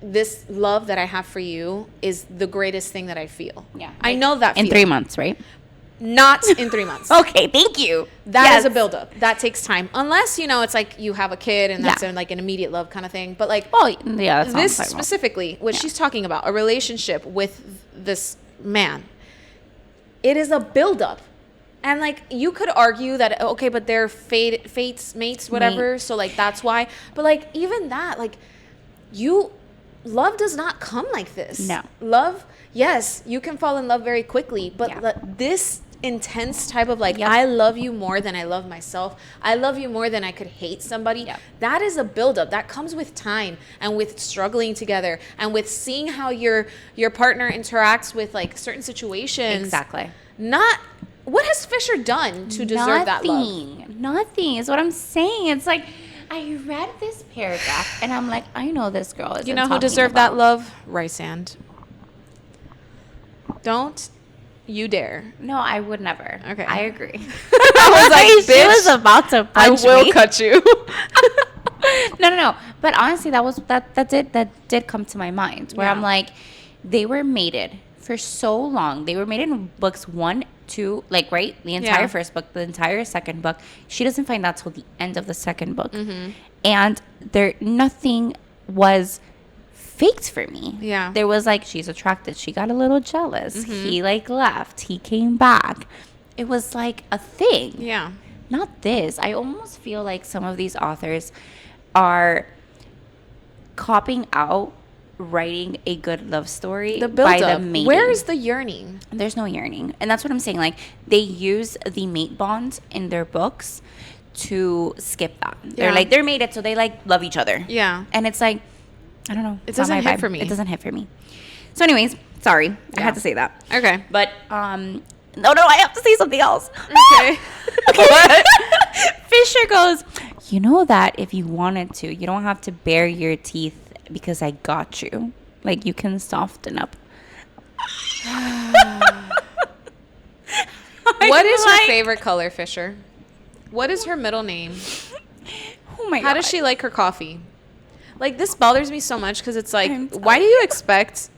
Speaker 1: this love that I have for you is the greatest thing that I feel.
Speaker 2: Yeah.
Speaker 1: I know that
Speaker 2: In
Speaker 1: feeling.
Speaker 2: 3 months, right?
Speaker 1: Not in 3 months.
Speaker 2: Okay, thank you.
Speaker 1: That is a buildup. That takes time. Unless, it's like you have a kid and that's
Speaker 2: Yeah.
Speaker 1: like an immediate love kind of thing. But like,
Speaker 2: Well, yeah, that's
Speaker 1: this
Speaker 2: what I'm talking about.
Speaker 1: specifically, what she's talking about, a relationship with this man, it is a buildup. And like, you could argue that, okay, but they're fates, mates, whatever. So like, that's why. But like, even that, like, love does not come like this.
Speaker 2: No.
Speaker 1: Love, yes, you can fall in love very quickly, but
Speaker 2: Yeah.
Speaker 1: this intense type of like,
Speaker 2: Yep.
Speaker 1: I love you more than I love myself. I love you more than I could hate somebody.
Speaker 2: Yep.
Speaker 1: That is a buildup. That comes with time and with struggling together and with seeing how your partner interacts with like certain situations.
Speaker 2: Exactly.
Speaker 1: What has Fisher done to deserve that love?
Speaker 2: Nothing is what I'm saying. It's like, I read this paragraph and I'm like, I know this girl is.
Speaker 1: You know who deserved that love? Rysand. Don't you dare.
Speaker 2: No, I would never.
Speaker 1: Okay.
Speaker 2: I agree.
Speaker 1: I was like,
Speaker 2: She
Speaker 1: bitch,
Speaker 2: was about to
Speaker 1: I
Speaker 2: punch
Speaker 1: will
Speaker 2: me.
Speaker 1: cut you.
Speaker 2: No. But honestly, that did come to my mind where
Speaker 1: Yeah.
Speaker 2: I'm like, they were mated for so long. They were mated in books 1, 2, like, right? The entire
Speaker 1: Yeah.
Speaker 2: first book, the entire second book. She doesn't find that till the end of the second book.
Speaker 1: Mm-hmm.
Speaker 2: And nothing was faked for me.
Speaker 1: Yeah.
Speaker 2: There was like, she's attracted. She got a little jealous.
Speaker 1: Mm-hmm.
Speaker 2: He like left. He came back. It was like a thing.
Speaker 1: Yeah.
Speaker 2: Not this. I almost feel like some of these authors are copying out writing a good love story
Speaker 1: The
Speaker 2: by
Speaker 1: buildup.
Speaker 2: the mating.
Speaker 1: Where is the yearning?
Speaker 2: There's no yearning. And that's what I'm saying. Like, they use the mate bond in their books to skip that. They're
Speaker 1: Yeah.
Speaker 2: like, they're mated, so they like love each other.
Speaker 1: Yeah.
Speaker 2: And it's like, I don't know.
Speaker 1: It
Speaker 2: It's not
Speaker 1: doesn't
Speaker 2: my
Speaker 1: hit
Speaker 2: vibe.
Speaker 1: for me.
Speaker 2: It doesn't hit for me. So anyways, sorry. I
Speaker 1: Yeah.
Speaker 2: had to say that.
Speaker 1: Okay.
Speaker 2: But, no, I have to say something else.
Speaker 1: Okay.
Speaker 2: Okay. Fisher goes, you know that if you wanted to, you don't have to bare your teeth because I got you. Like, you can soften up.
Speaker 1: What is her favorite color, Fisher? What is her middle name?
Speaker 2: Oh my God.
Speaker 1: How does she like her coffee? Like, this bothers me so much because it's like,
Speaker 2: I'm
Speaker 1: why do you expect...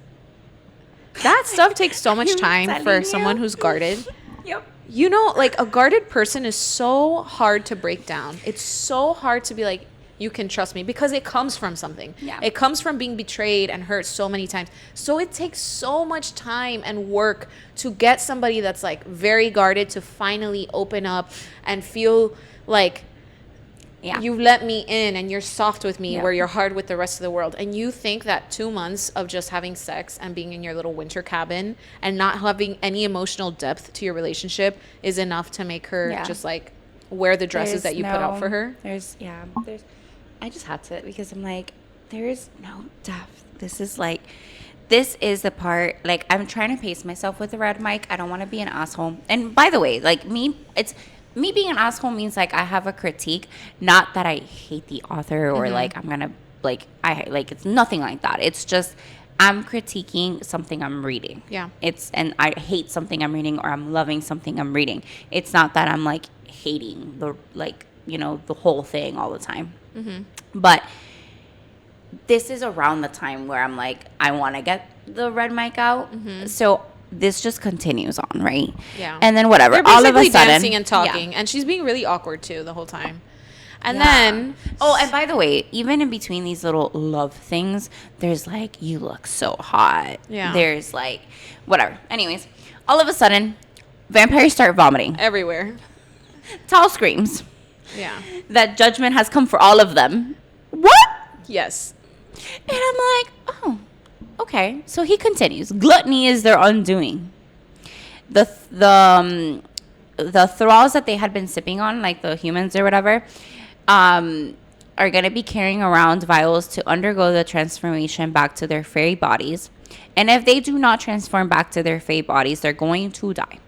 Speaker 1: That stuff takes so much
Speaker 2: I'm
Speaker 1: time for
Speaker 2: telling
Speaker 1: someone
Speaker 2: you.
Speaker 1: who's guarded.
Speaker 2: Yep.
Speaker 1: Like, a guarded person is so hard to break down. It's so hard to be like, you can trust me, because it comes from something.
Speaker 2: Yeah.
Speaker 1: It comes from being betrayed and hurt so many times. So it takes so much time and work to get somebody that's like very guarded to finally open up and feel like,
Speaker 2: Yeah.
Speaker 1: you let me in and you're soft with me,
Speaker 2: Yeah.
Speaker 1: where you're hard with the rest of the world. And you think that 2 months of just having sex and being in your little winter cabin and not having any emotional depth to your relationship is enough to make her
Speaker 2: Yeah.
Speaker 1: just like wear the dresses that you put out for her?
Speaker 2: I just had to, because I'm like, there is no depth. This is the part, like, I'm trying to pace myself with the red mic. I don't want to be an asshole. And by the way, like, me being an asshole means like I have a critique, not that I hate the author or like I'm gonna like it's nothing like that. It's just I'm critiquing something I'm reading.
Speaker 1: Yeah.
Speaker 2: And I hate something I'm reading, or I'm loving something I'm reading. It's not that I'm like hating the whole thing all the time. But this is around the time where I'm like, I want to get the red mic out. So this just continues on, right?
Speaker 1: Yeah.
Speaker 2: And then whatever.
Speaker 1: They're
Speaker 2: All of a
Speaker 1: basically
Speaker 2: sudden,
Speaker 1: dancing and talking,
Speaker 2: Yeah.
Speaker 1: and she's being really awkward too the whole time. And
Speaker 2: Yeah.
Speaker 1: then,
Speaker 2: oh, and by the way, even in between these little love things, there's like, you look so hot.
Speaker 1: Yeah.
Speaker 2: There's like, whatever. Anyways, all of a sudden, vampires start vomiting.
Speaker 1: everywhere.
Speaker 2: Tal screams
Speaker 1: Yeah.
Speaker 2: that judgment has come for all of them. What?
Speaker 1: Yes.
Speaker 2: And I'm like, oh, okay. So he continues. Gluttony is their undoing. The thralls that they had been sipping on, like the humans or whatever, are going to be carrying around vials to undergo the transformation back to their fairy bodies. And if they do not transform back to their fairy bodies, they're going to die.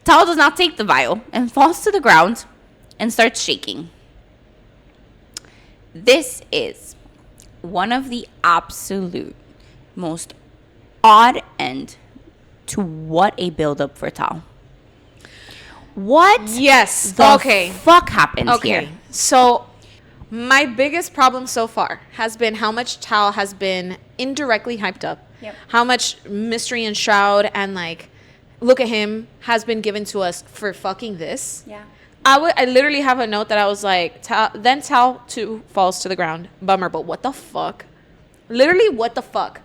Speaker 2: Tal does not take the vial and falls to the ground and starts shaking. This is one of the absolute most odd end to what a build-up for Tal. What?
Speaker 1: Yes.
Speaker 2: The
Speaker 1: Okay.
Speaker 2: fuck happens here?
Speaker 1: So my biggest problem so far has been how much Tal has been indirectly hyped up.
Speaker 2: Yep.
Speaker 1: How much mystery and shroud and like look at him, has been given to us for fucking this.
Speaker 2: Yeah.
Speaker 1: I literally have a note that I was like, then Tal too falls to the ground. Bummer, but what the fuck? Literally, what the fuck?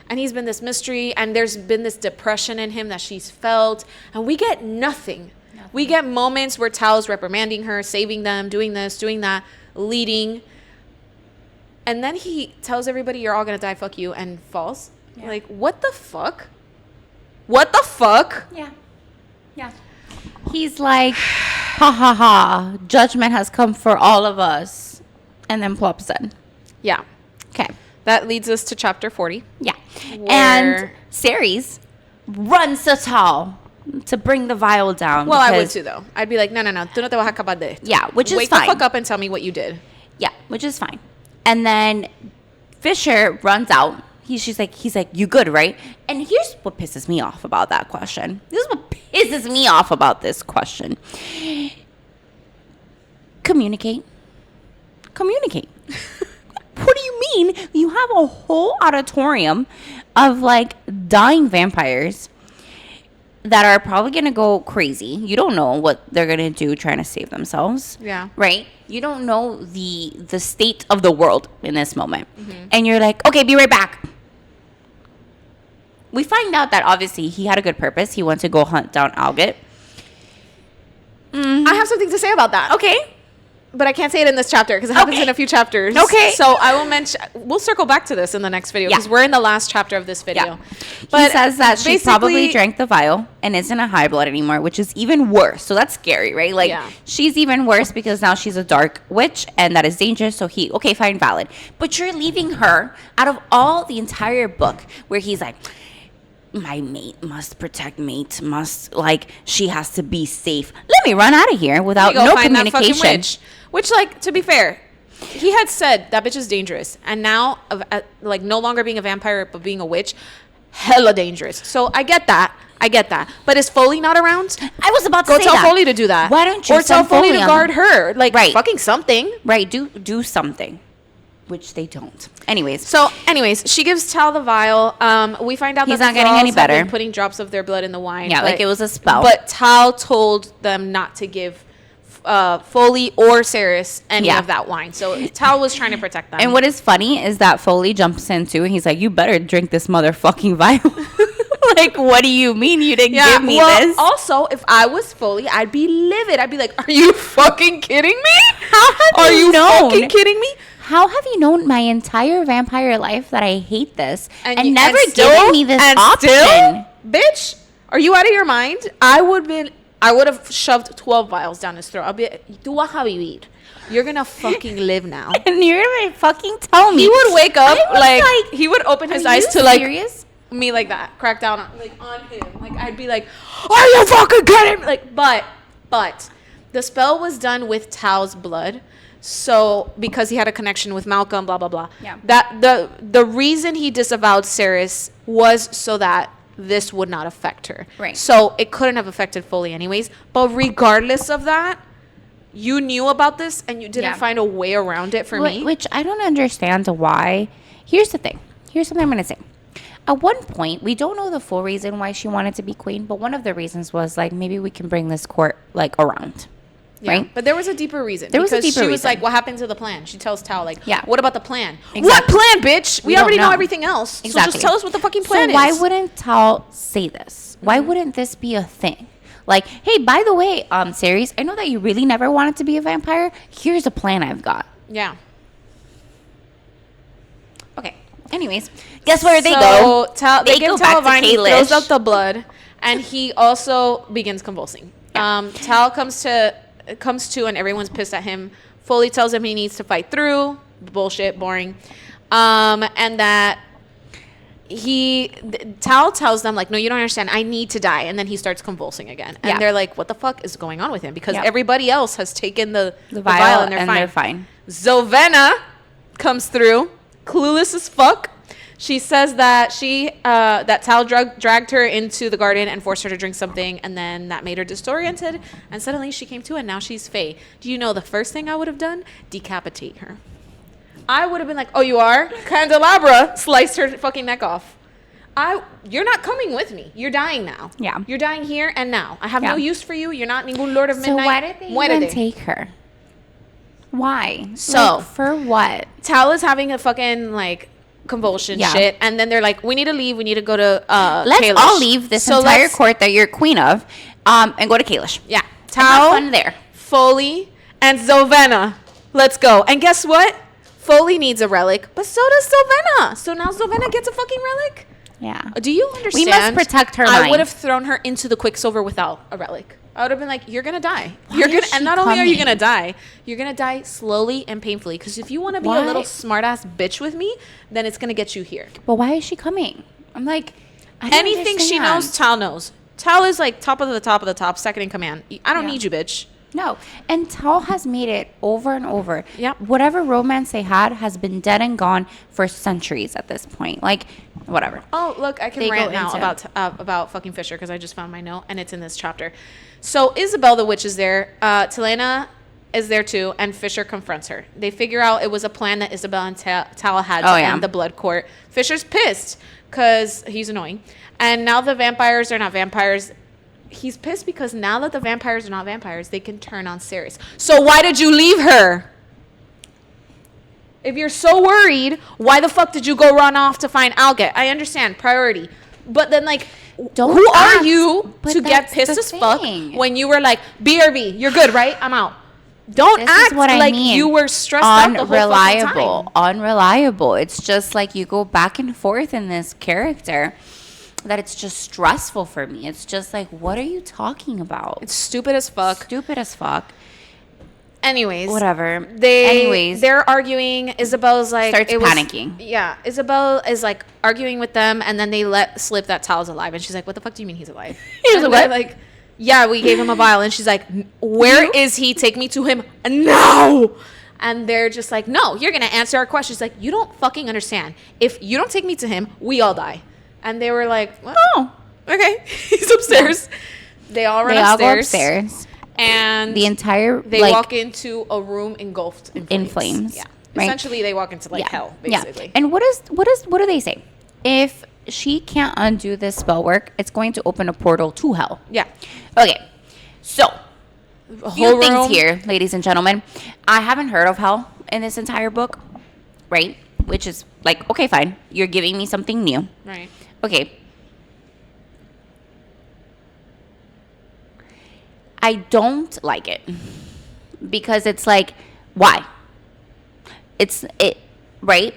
Speaker 1: And he's been this mystery, and there's been this depression in him that she's felt, and we get nothing. We get moments where Tal's reprimanding her, saving them, doing this, doing that, leading. And then he tells everybody, you're all going to die, fuck you, and falls. Yeah. Like, what the fuck? What the fuck?
Speaker 2: Yeah. Yeah. He's like, ha ha ha, judgment has come for all of us. And then plops in.
Speaker 1: Yeah.
Speaker 2: Okay.
Speaker 1: That leads us to chapter 40.
Speaker 2: Yeah. And Ceres runs to Tal to bring the vial down.
Speaker 1: Well, I would too, though. I'd be like, no, tú no te vas a acabar de esto.
Speaker 2: Yeah, which is
Speaker 1: fine. Wake the fuck up and tell me what you did.
Speaker 2: Yeah, which is fine. And then Fisher runs out. He's like, you good, right? And here's what pisses me off about that question. This is what pisses me off about this question. Communicate. What do you mean? You have a whole auditorium of like dying vampires that are probably going to go crazy. You don't know what they're going to do trying to save themselves.
Speaker 1: Yeah.
Speaker 2: Right? You don't know the state of the world in this moment. Mm-hmm. And you're like, okay, be right back. We find out that obviously he had a good purpose. He went to go hunt down Algot.
Speaker 1: I have something to say about that.
Speaker 2: Okay.
Speaker 1: But I can't say it in this chapter because it happens in a few chapters.
Speaker 2: Okay.
Speaker 1: So I will mention, we'll circle back to this in the next video because we're in the last chapter of this video.
Speaker 2: Yeah. But he says that she probably drank the vial and isn't a high blood anymore, which is even worse. So that's scary, right? Like, she's even worse because now she's a dark witch and that is dangerous. So okay, fine, valid. But you're leaving her out of all the entire book where he's like, my mate must protect mate, she has to be safe. Let me run out of here without no communication.
Speaker 1: Which, like, to be fair, he had said that bitch is dangerous. And now, like, no longer being a vampire, but being a witch, hella dangerous. So I get that. But is Foley not around?
Speaker 2: I was about to
Speaker 1: say
Speaker 2: that.
Speaker 1: Go tell Foley to do that.
Speaker 2: Why don't you
Speaker 1: Or tell Foley to guard her. Like, fucking something.
Speaker 2: Right, do something. Which they don't. Anyways,
Speaker 1: she gives Tal the vial. We find out
Speaker 2: he's
Speaker 1: that
Speaker 2: not getting any better.
Speaker 1: Putting drops of their blood in the wine.
Speaker 2: Yeah, like it was a spell.
Speaker 1: But Tal told them not to give Foley or Ceres any of that wine. So Tal was trying to protect them.
Speaker 2: And what is funny is that Foley jumps in too, and he's like, "You better drink this motherfucking vial." Like, what do you mean you didn't give me this?
Speaker 1: Also, if I was Foley, I'd be livid. I'd be like, "Are you fucking kidding me?
Speaker 2: Are you
Speaker 1: fucking kidding me?"
Speaker 2: How have you known my entire vampire life that I hate this and never given me this option?
Speaker 1: Still, bitch, are you out of your mind? I would have shoved 12 vials down his throat. I'll be, tú vas a vivir. You're gonna fucking live now.
Speaker 2: And you're gonna fucking tell me.
Speaker 1: He would wake up like he would open his eyes to
Speaker 2: serious?
Speaker 1: Like me like that, crack down on him. Like I'd be like, are you fucking kidding me? Like, but the spell was done with Tal's blood. So because he had a connection with Malcolm, blah blah blah.
Speaker 2: Yeah.
Speaker 1: That the reason he disavowed Ceres was so that this would not affect her.
Speaker 2: Right.
Speaker 1: So it couldn't have affected Foley anyways. But regardless of that, you knew about this and you didn't find a way around it for me.
Speaker 2: Which I don't understand why. Here's the thing. Here's something I'm gonna say. At one point, we don't know the full reason why she wanted to be queen, but one of the reasons was like maybe we can bring this court like around.
Speaker 1: Yeah,
Speaker 2: right?
Speaker 1: But there was a deeper reason. She was like, what happened to the plan? She tells Tal, like, what about the plan?
Speaker 2: Exactly.
Speaker 1: What plan, bitch? We already know everything else. Exactly. So just tell us what the fucking plan is.
Speaker 2: So why wouldn't Tal say this? Why wouldn't this be a thing? Like, hey, by the way, Ceres, I know that you really never wanted to be a vampire. Here's a plan I've got.
Speaker 1: Yeah.
Speaker 2: Okay. Anyways, guess where they go?
Speaker 1: They give Tal a vine, he throws up the blood, and he also begins convulsing. Yeah. Tal comes to and everyone's pissed at him. Foley tells him he needs to fight through. Bullshit, boring. And that Tal tells them, like, no, you don't understand. I need to die. And then he starts convulsing again. And they're like, what the fuck is going on with him? Because everybody else has taken the vial and they're fine. Zovena comes through, clueless as fuck. She says that that Tal dragged her into the garden and forced her to drink something, and then that made her disoriented, and suddenly she came to, and now she's Fae. Do you know the first thing I would have done? Decapitate her. I would have been like, oh, you are? Candelabra sliced her fucking neck off. You're not coming with me. You're dying now.
Speaker 2: Yeah.
Speaker 1: You're dying here and now. I have no use for you. You're not ningún Lord of Midnight.
Speaker 2: So why did they even take her? Why?
Speaker 1: So
Speaker 2: for what?
Speaker 1: Tal is having a fucking like convulsion shit, and then they're like, we need to leave. We need to go to
Speaker 2: let's
Speaker 1: Kalish.
Speaker 2: all leave this entire court that you're queen of, and go to Kalish.
Speaker 1: Yeah,
Speaker 2: Tal, fun there.
Speaker 1: Foley, and Zovena. Let's go. And guess what? Foley needs a relic, but so does Zovena. So now Zovena gets a fucking relic.
Speaker 2: Yeah.
Speaker 1: Do you understand?
Speaker 2: We must protect her.
Speaker 1: I would have thrown her into the Quicksilver without a relic. I would have been like, you're going to die. And not only are you going to die, you're going to die slowly and painfully. Because if you want to be a little smart-ass bitch with me, then it's going to get you here.
Speaker 2: But why is she coming? I'm like,
Speaker 1: anything she knows, Tal knows. Tal is like top of the top, second in command. I don't need you, bitch.
Speaker 2: No. And Tal has made it over and over.
Speaker 1: Yeah.
Speaker 2: Whatever romance they had has been dead and gone for centuries at this point. Like, whatever.
Speaker 1: Oh, look, I can rant now about fucking Fisher because I just found my note and it's in this chapter. So Isabel the witch is there. Telena is there too, and Fisher confronts her. They figure out it was a plan that Isabel and Tal had to end the blood court. Fisher's pissed because he's annoying. And now the vampires are not vampires. He's pissed because now that the vampires are not vampires, they can turn on Ceres. So why did you leave her? If you're so worried, why the fuck did you go run off to find Alget? I understand, priority. But then, like, who are you to get pissed as fuck when you were like, BRB, you're good, right? I'm out. Don't act like you were stressed out the whole fucking time.
Speaker 2: Unreliable. It's just like you go back and forth in this character that it's just stressful for me. It's just like, what are you talking about?
Speaker 1: It's stupid as fuck. Anyways,
Speaker 2: whatever.
Speaker 1: They're arguing. Isabel's like
Speaker 2: starts panicking.
Speaker 1: Yeah, Isabel is like arguing with them, and then they let slip that Tal's alive, and she's like, "What the fuck do you mean he's alive?"
Speaker 2: He's alive.
Speaker 1: Like, yeah, we gave him a vial, and she's like, "Where is he? Take me to him now!" And they're just like, "No, you're gonna answer our questions." Like, you don't fucking understand. If you don't take me to him, we all die. And they were like, well, "Oh, okay, he's upstairs." Yeah. They all run upstairs. They all go upstairs. And they walk into a room engulfed in flames. Yeah. Right? Essentially they walk into like hell, basically.
Speaker 2: Yeah. And what do they say? If she can't undo this spell work, it's going to open a portal to hell.
Speaker 1: Yeah.
Speaker 2: Okay. So a few things here, ladies and gentlemen. I haven't heard of hell in this entire book, right? Which is like, okay, fine. You're giving me something new.
Speaker 1: Right.
Speaker 2: Okay. I don't like it because it's like, why? Right?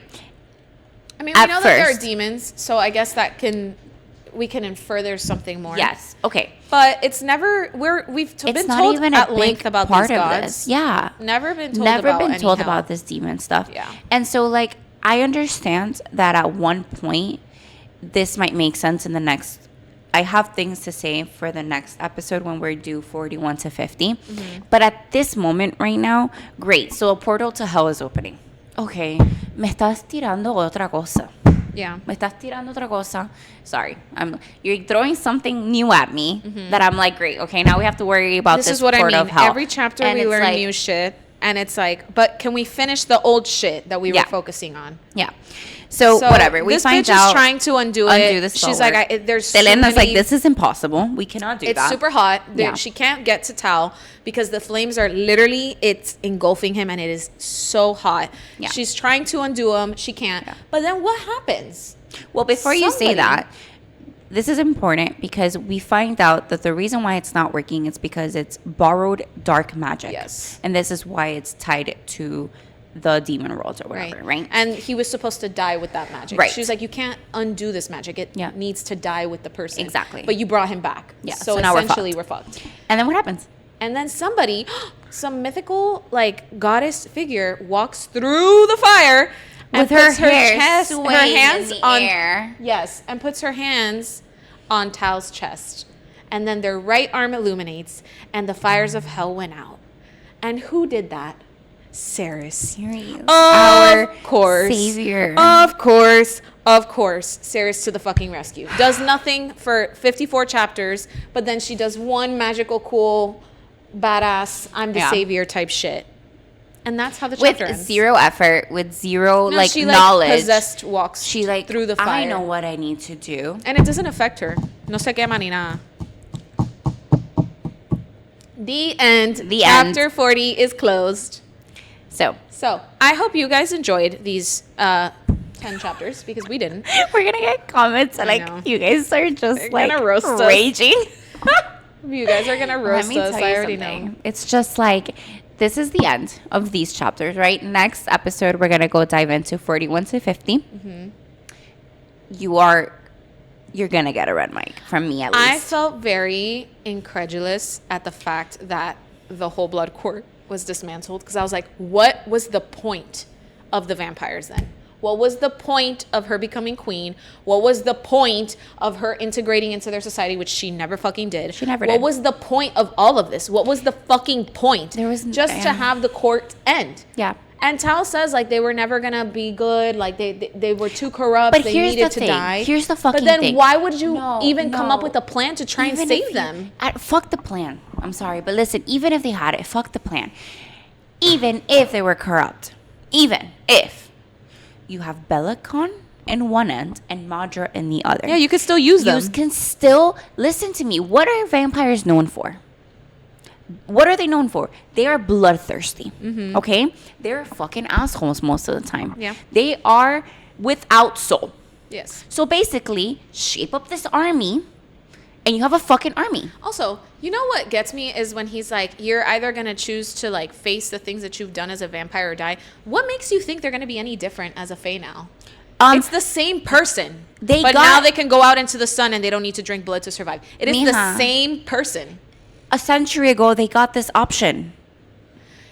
Speaker 1: I mean, we know that there are demons, so I guess we can infer there's something more.
Speaker 2: Yes. Okay.
Speaker 1: But it's never we've been told at length about these gods.
Speaker 2: Yeah.
Speaker 1: Never been told
Speaker 2: about this demon stuff.
Speaker 1: Yeah.
Speaker 2: And so like I understand that at one point this might make sense in the next. I have things to say for the next episode when we're due 41 to 50. Mm-hmm. But at this moment right now, great. So a portal to hell is opening. Okay. Me estás tirando otra cosa.
Speaker 1: Yeah.
Speaker 2: Me estás tirando otra cosa. Sorry. You're throwing something new at me that I'm like, great. Okay, now we have to worry about this portal of hell.
Speaker 1: Every chapter we learn new shit. And it's like, but can we finish the old shit that we were focusing on?
Speaker 2: Yeah. So whatever. We find out.
Speaker 1: This bitch is trying to undo it. She's like, there's
Speaker 2: Selena's like, this is impossible. We cannot do that.
Speaker 1: It's super hot. She can't get to Tal because the flames are literally, it's engulfing him and it is so hot. Yeah. She's trying to undo him. She can't. Yeah. But then what happens?
Speaker 2: Well, before you say that, this is important because we find out that the reason why it's not working is because it's borrowed dark magic.
Speaker 1: Yes.
Speaker 2: And this is why it's tied to the demon world or whatever, right?
Speaker 1: And he was supposed to die with that magic. Right. She was like, you can't undo this magic. It needs to die with the person.
Speaker 2: Exactly.
Speaker 1: But you brought him back. Yeah. So
Speaker 2: now
Speaker 1: essentially we're fucked.
Speaker 2: And then what happens?
Speaker 1: And then somebody, some mythical like goddess figure walks through the fire
Speaker 2: with her hands on air.
Speaker 1: Yes. And puts her hands on Tal's chest. And then their right arm illuminates and the fires of hell went out. And who did that? Ceres.
Speaker 2: Our savior.
Speaker 1: Of course. Ceres to the fucking rescue. Does nothing for 54 chapters, but then she does one magical, cool, badass, I'm the savior type shit. And that's how the
Speaker 2: with
Speaker 1: chapter ends.
Speaker 2: zero effort, with zero
Speaker 1: No,
Speaker 2: like
Speaker 1: she,
Speaker 2: knowledge.
Speaker 1: possessed walks
Speaker 2: She like
Speaker 1: through the fire.
Speaker 2: I know what I need to do.
Speaker 1: And it doesn't affect her. No se quema ni nada. The end.
Speaker 2: The
Speaker 1: Chapter
Speaker 2: end.
Speaker 1: 40 is closed.
Speaker 2: So
Speaker 1: I hope you guys enjoyed these 10 chapters because we didn't.
Speaker 2: we're gonna get comments
Speaker 1: I
Speaker 2: like
Speaker 1: know.
Speaker 2: you guys are just
Speaker 1: They're
Speaker 2: like
Speaker 1: gonna roast us.
Speaker 2: raging.
Speaker 1: You guys are gonna roast us. I already know.
Speaker 2: It's just like this is the end of these chapters, right? Next episode, we're gonna go dive into 41 to 50. Mm-hmm. You're gonna get a red mic from me at least.
Speaker 1: I felt very incredulous at the fact that the whole blood court was dismantled because I was like, what was the point of the vampires then? What was the point of her becoming queen? What was the point of her integrating into their society, which she never fucking did?
Speaker 2: She never did.
Speaker 1: What was the point of all of this? What was the fucking point?
Speaker 2: There was
Speaker 1: just to have the court end.
Speaker 2: Yeah.
Speaker 1: And Tal says like they were never gonna be good, like they were too corrupt,
Speaker 2: But
Speaker 1: they
Speaker 2: here's
Speaker 1: needed
Speaker 2: the
Speaker 1: to
Speaker 2: thing.
Speaker 1: die.
Speaker 2: Here's the fucking
Speaker 1: But then
Speaker 2: thing.
Speaker 1: why would you even come
Speaker 2: No.
Speaker 1: up with a plan to try and
Speaker 2: Even
Speaker 1: save
Speaker 2: if
Speaker 1: them?
Speaker 2: Fuck the plan. I'm sorry, but listen, even if they had it, fuck the plan. Even if they were corrupt, even if you have Bellicon in one end and Madra in the other.
Speaker 1: Yeah, you could still use them.
Speaker 2: You can still listen to me. What are vampires known for? What are they known for? They are bloodthirsty. Mm-hmm. Okay? They're fucking assholes most of the time.
Speaker 1: Yeah.
Speaker 2: They are without soul.
Speaker 1: Yes.
Speaker 2: So basically, shape up this army and you have a fucking army.
Speaker 1: Also, you know what gets me is when he's like, you're either going to choose to like face the things that you've done as a vampire or die. What makes you think they're going to be any different as a fae now? It's the same person. But now they can go out into the sun and they don't need to drink blood to survive. It is the same person.
Speaker 2: A century ago, they got this option.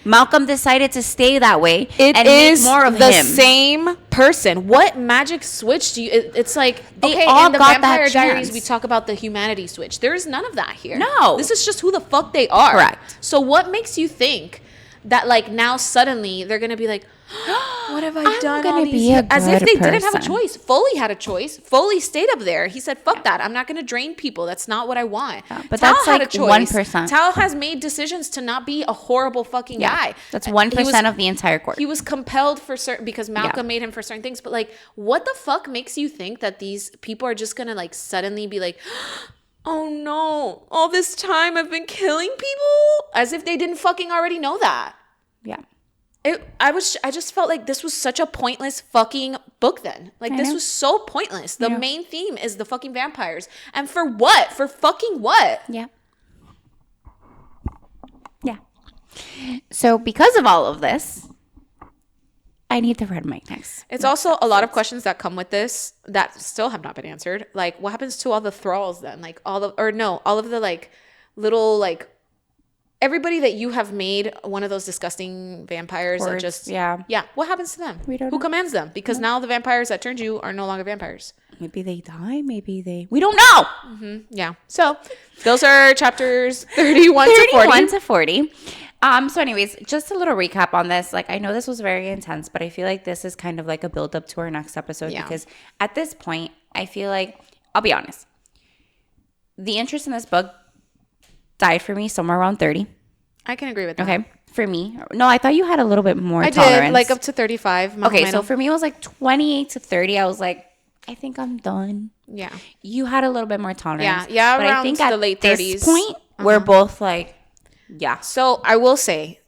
Speaker 2: Malcolm decided to stay that way and make more of
Speaker 1: the
Speaker 2: him.
Speaker 1: same person. What magic switch do you? It's like
Speaker 2: They
Speaker 1: okay,
Speaker 2: all
Speaker 1: in the
Speaker 2: got
Speaker 1: Vampire
Speaker 2: that
Speaker 1: Diaries,
Speaker 2: chance.
Speaker 1: we talk about the humanity switch. There is none of that here.
Speaker 2: No.
Speaker 1: This is just who the fuck they are.
Speaker 2: Correct.
Speaker 1: So what makes you think that like now suddenly they're gonna be like, what have I done all these years? As if they didn't have a choice. Foley had a choice. Foley stayed up there. He said, fuck that. I'm not going to drain people. That's not what I want.
Speaker 2: Yeah, but
Speaker 1: Tal
Speaker 2: that's
Speaker 1: had
Speaker 2: like
Speaker 1: a choice.
Speaker 2: 1%.
Speaker 1: Tal has made decisions to not be a horrible fucking guy.
Speaker 2: That's 1% of the entire court.
Speaker 1: He was compelled for certain, because Malcolm made him for certain things. But like, what the fuck makes you think that these people are just going to like suddenly be like, oh no, all this time I've been killing people? As if they didn't fucking already know that.
Speaker 2: Yeah.
Speaker 1: I just felt like this was such a pointless fucking book then. Like, this was so pointless. The main theme is the fucking vampires. And for what? For fucking what?
Speaker 2: Yeah. Yeah. So because of all of this, I need the red mic next.
Speaker 1: It's also a lot of questions that come with this that still have not been answered. Like, what happens to all the thralls then? Like, all of the, like, little, like, everybody that you have made one of those disgusting vampires that just yeah. What happens to them?
Speaker 2: We don't
Speaker 1: Who
Speaker 2: know.
Speaker 1: commands them? Because now the vampires that turned you are no longer vampires.
Speaker 2: Maybe they die. We don't know.
Speaker 1: Mm-hmm. Yeah. So those are chapters 31 to 40.
Speaker 2: 31 to 40. So anyways, just a little recap on this. Like, I know this was very intense, but I feel like this is kind of like a build up to our next episode because at this point, I feel like, I'll be honest, the interest in this book died for me somewhere around 30.
Speaker 1: I can agree with that.
Speaker 2: Okay. For me. No, I thought you had a little bit more
Speaker 1: I
Speaker 2: tolerance.
Speaker 1: did, like up to 35.
Speaker 2: Okay, so for me, it was like 28 to 30. I was like, I think I'm done.
Speaker 1: Yeah.
Speaker 2: You had a little bit more tolerance.
Speaker 1: Yeah,
Speaker 2: but
Speaker 1: around
Speaker 2: I think
Speaker 1: the
Speaker 2: at
Speaker 1: late
Speaker 2: this
Speaker 1: 30s.
Speaker 2: point, we're both like, yeah.
Speaker 1: So I will say,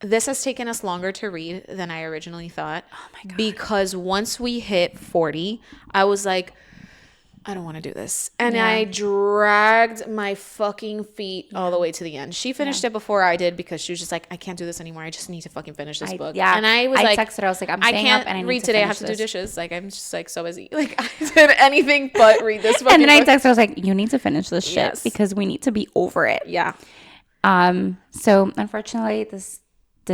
Speaker 1: this has taken us longer to read than I originally thought.
Speaker 2: Oh my God.
Speaker 1: Because once we hit 40, I was like, I don't want to do this. And I dragged my fucking feet all the way to the end. She finished it before I did because she was just like, I can't do this anymore. I just need to fucking finish this book.
Speaker 2: Yeah.
Speaker 1: And I was like,
Speaker 2: texted her. I was like, I'm
Speaker 1: I
Speaker 2: staying
Speaker 1: can't
Speaker 2: up and I need
Speaker 1: read
Speaker 2: to
Speaker 1: today. I
Speaker 2: finish
Speaker 1: have to do
Speaker 2: this.
Speaker 1: dishes. Like, I'm just like so busy. Like, I did anything but read this fucking
Speaker 2: And then I
Speaker 1: book.
Speaker 2: texted her. I was like, you need to finish this shit
Speaker 1: Yes.
Speaker 2: because we need to be over it.
Speaker 1: Yeah.
Speaker 2: So unfortunately, this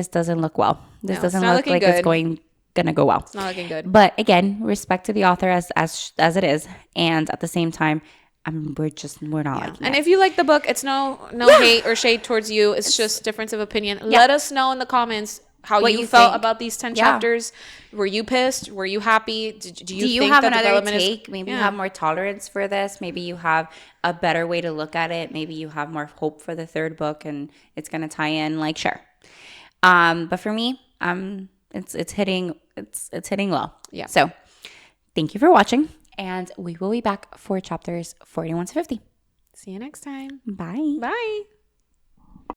Speaker 2: doesn't look well. This
Speaker 1: No,
Speaker 2: doesn't
Speaker 1: it's not
Speaker 2: look
Speaker 1: looking
Speaker 2: like
Speaker 1: good.
Speaker 2: it's gonna go well.
Speaker 1: It's not looking good.
Speaker 2: But again, respect to the author as it is, and at the same time, we're not liking
Speaker 1: And
Speaker 2: it.
Speaker 1: if you like the book, it's no hate or shade towards you. It's just difference of opinion. Let us know in the comments how
Speaker 2: What
Speaker 1: you
Speaker 2: you
Speaker 1: felt
Speaker 2: think.
Speaker 1: about these 10
Speaker 2: Yeah.
Speaker 1: chapters. Were you pissed? Were you happy? Do you think
Speaker 2: have
Speaker 1: that
Speaker 2: another
Speaker 1: development
Speaker 2: take? Maybe you have more tolerance for this. Maybe you have a better way to look at it. Maybe you have more hope for the third book and it's going to tie in. Like, sure. But for me, it's hitting low.
Speaker 1: Yeah.
Speaker 2: So thank you for watching, and we will be back for chapters 41 to 50.
Speaker 1: See you next time.
Speaker 2: Bye.
Speaker 1: Bye.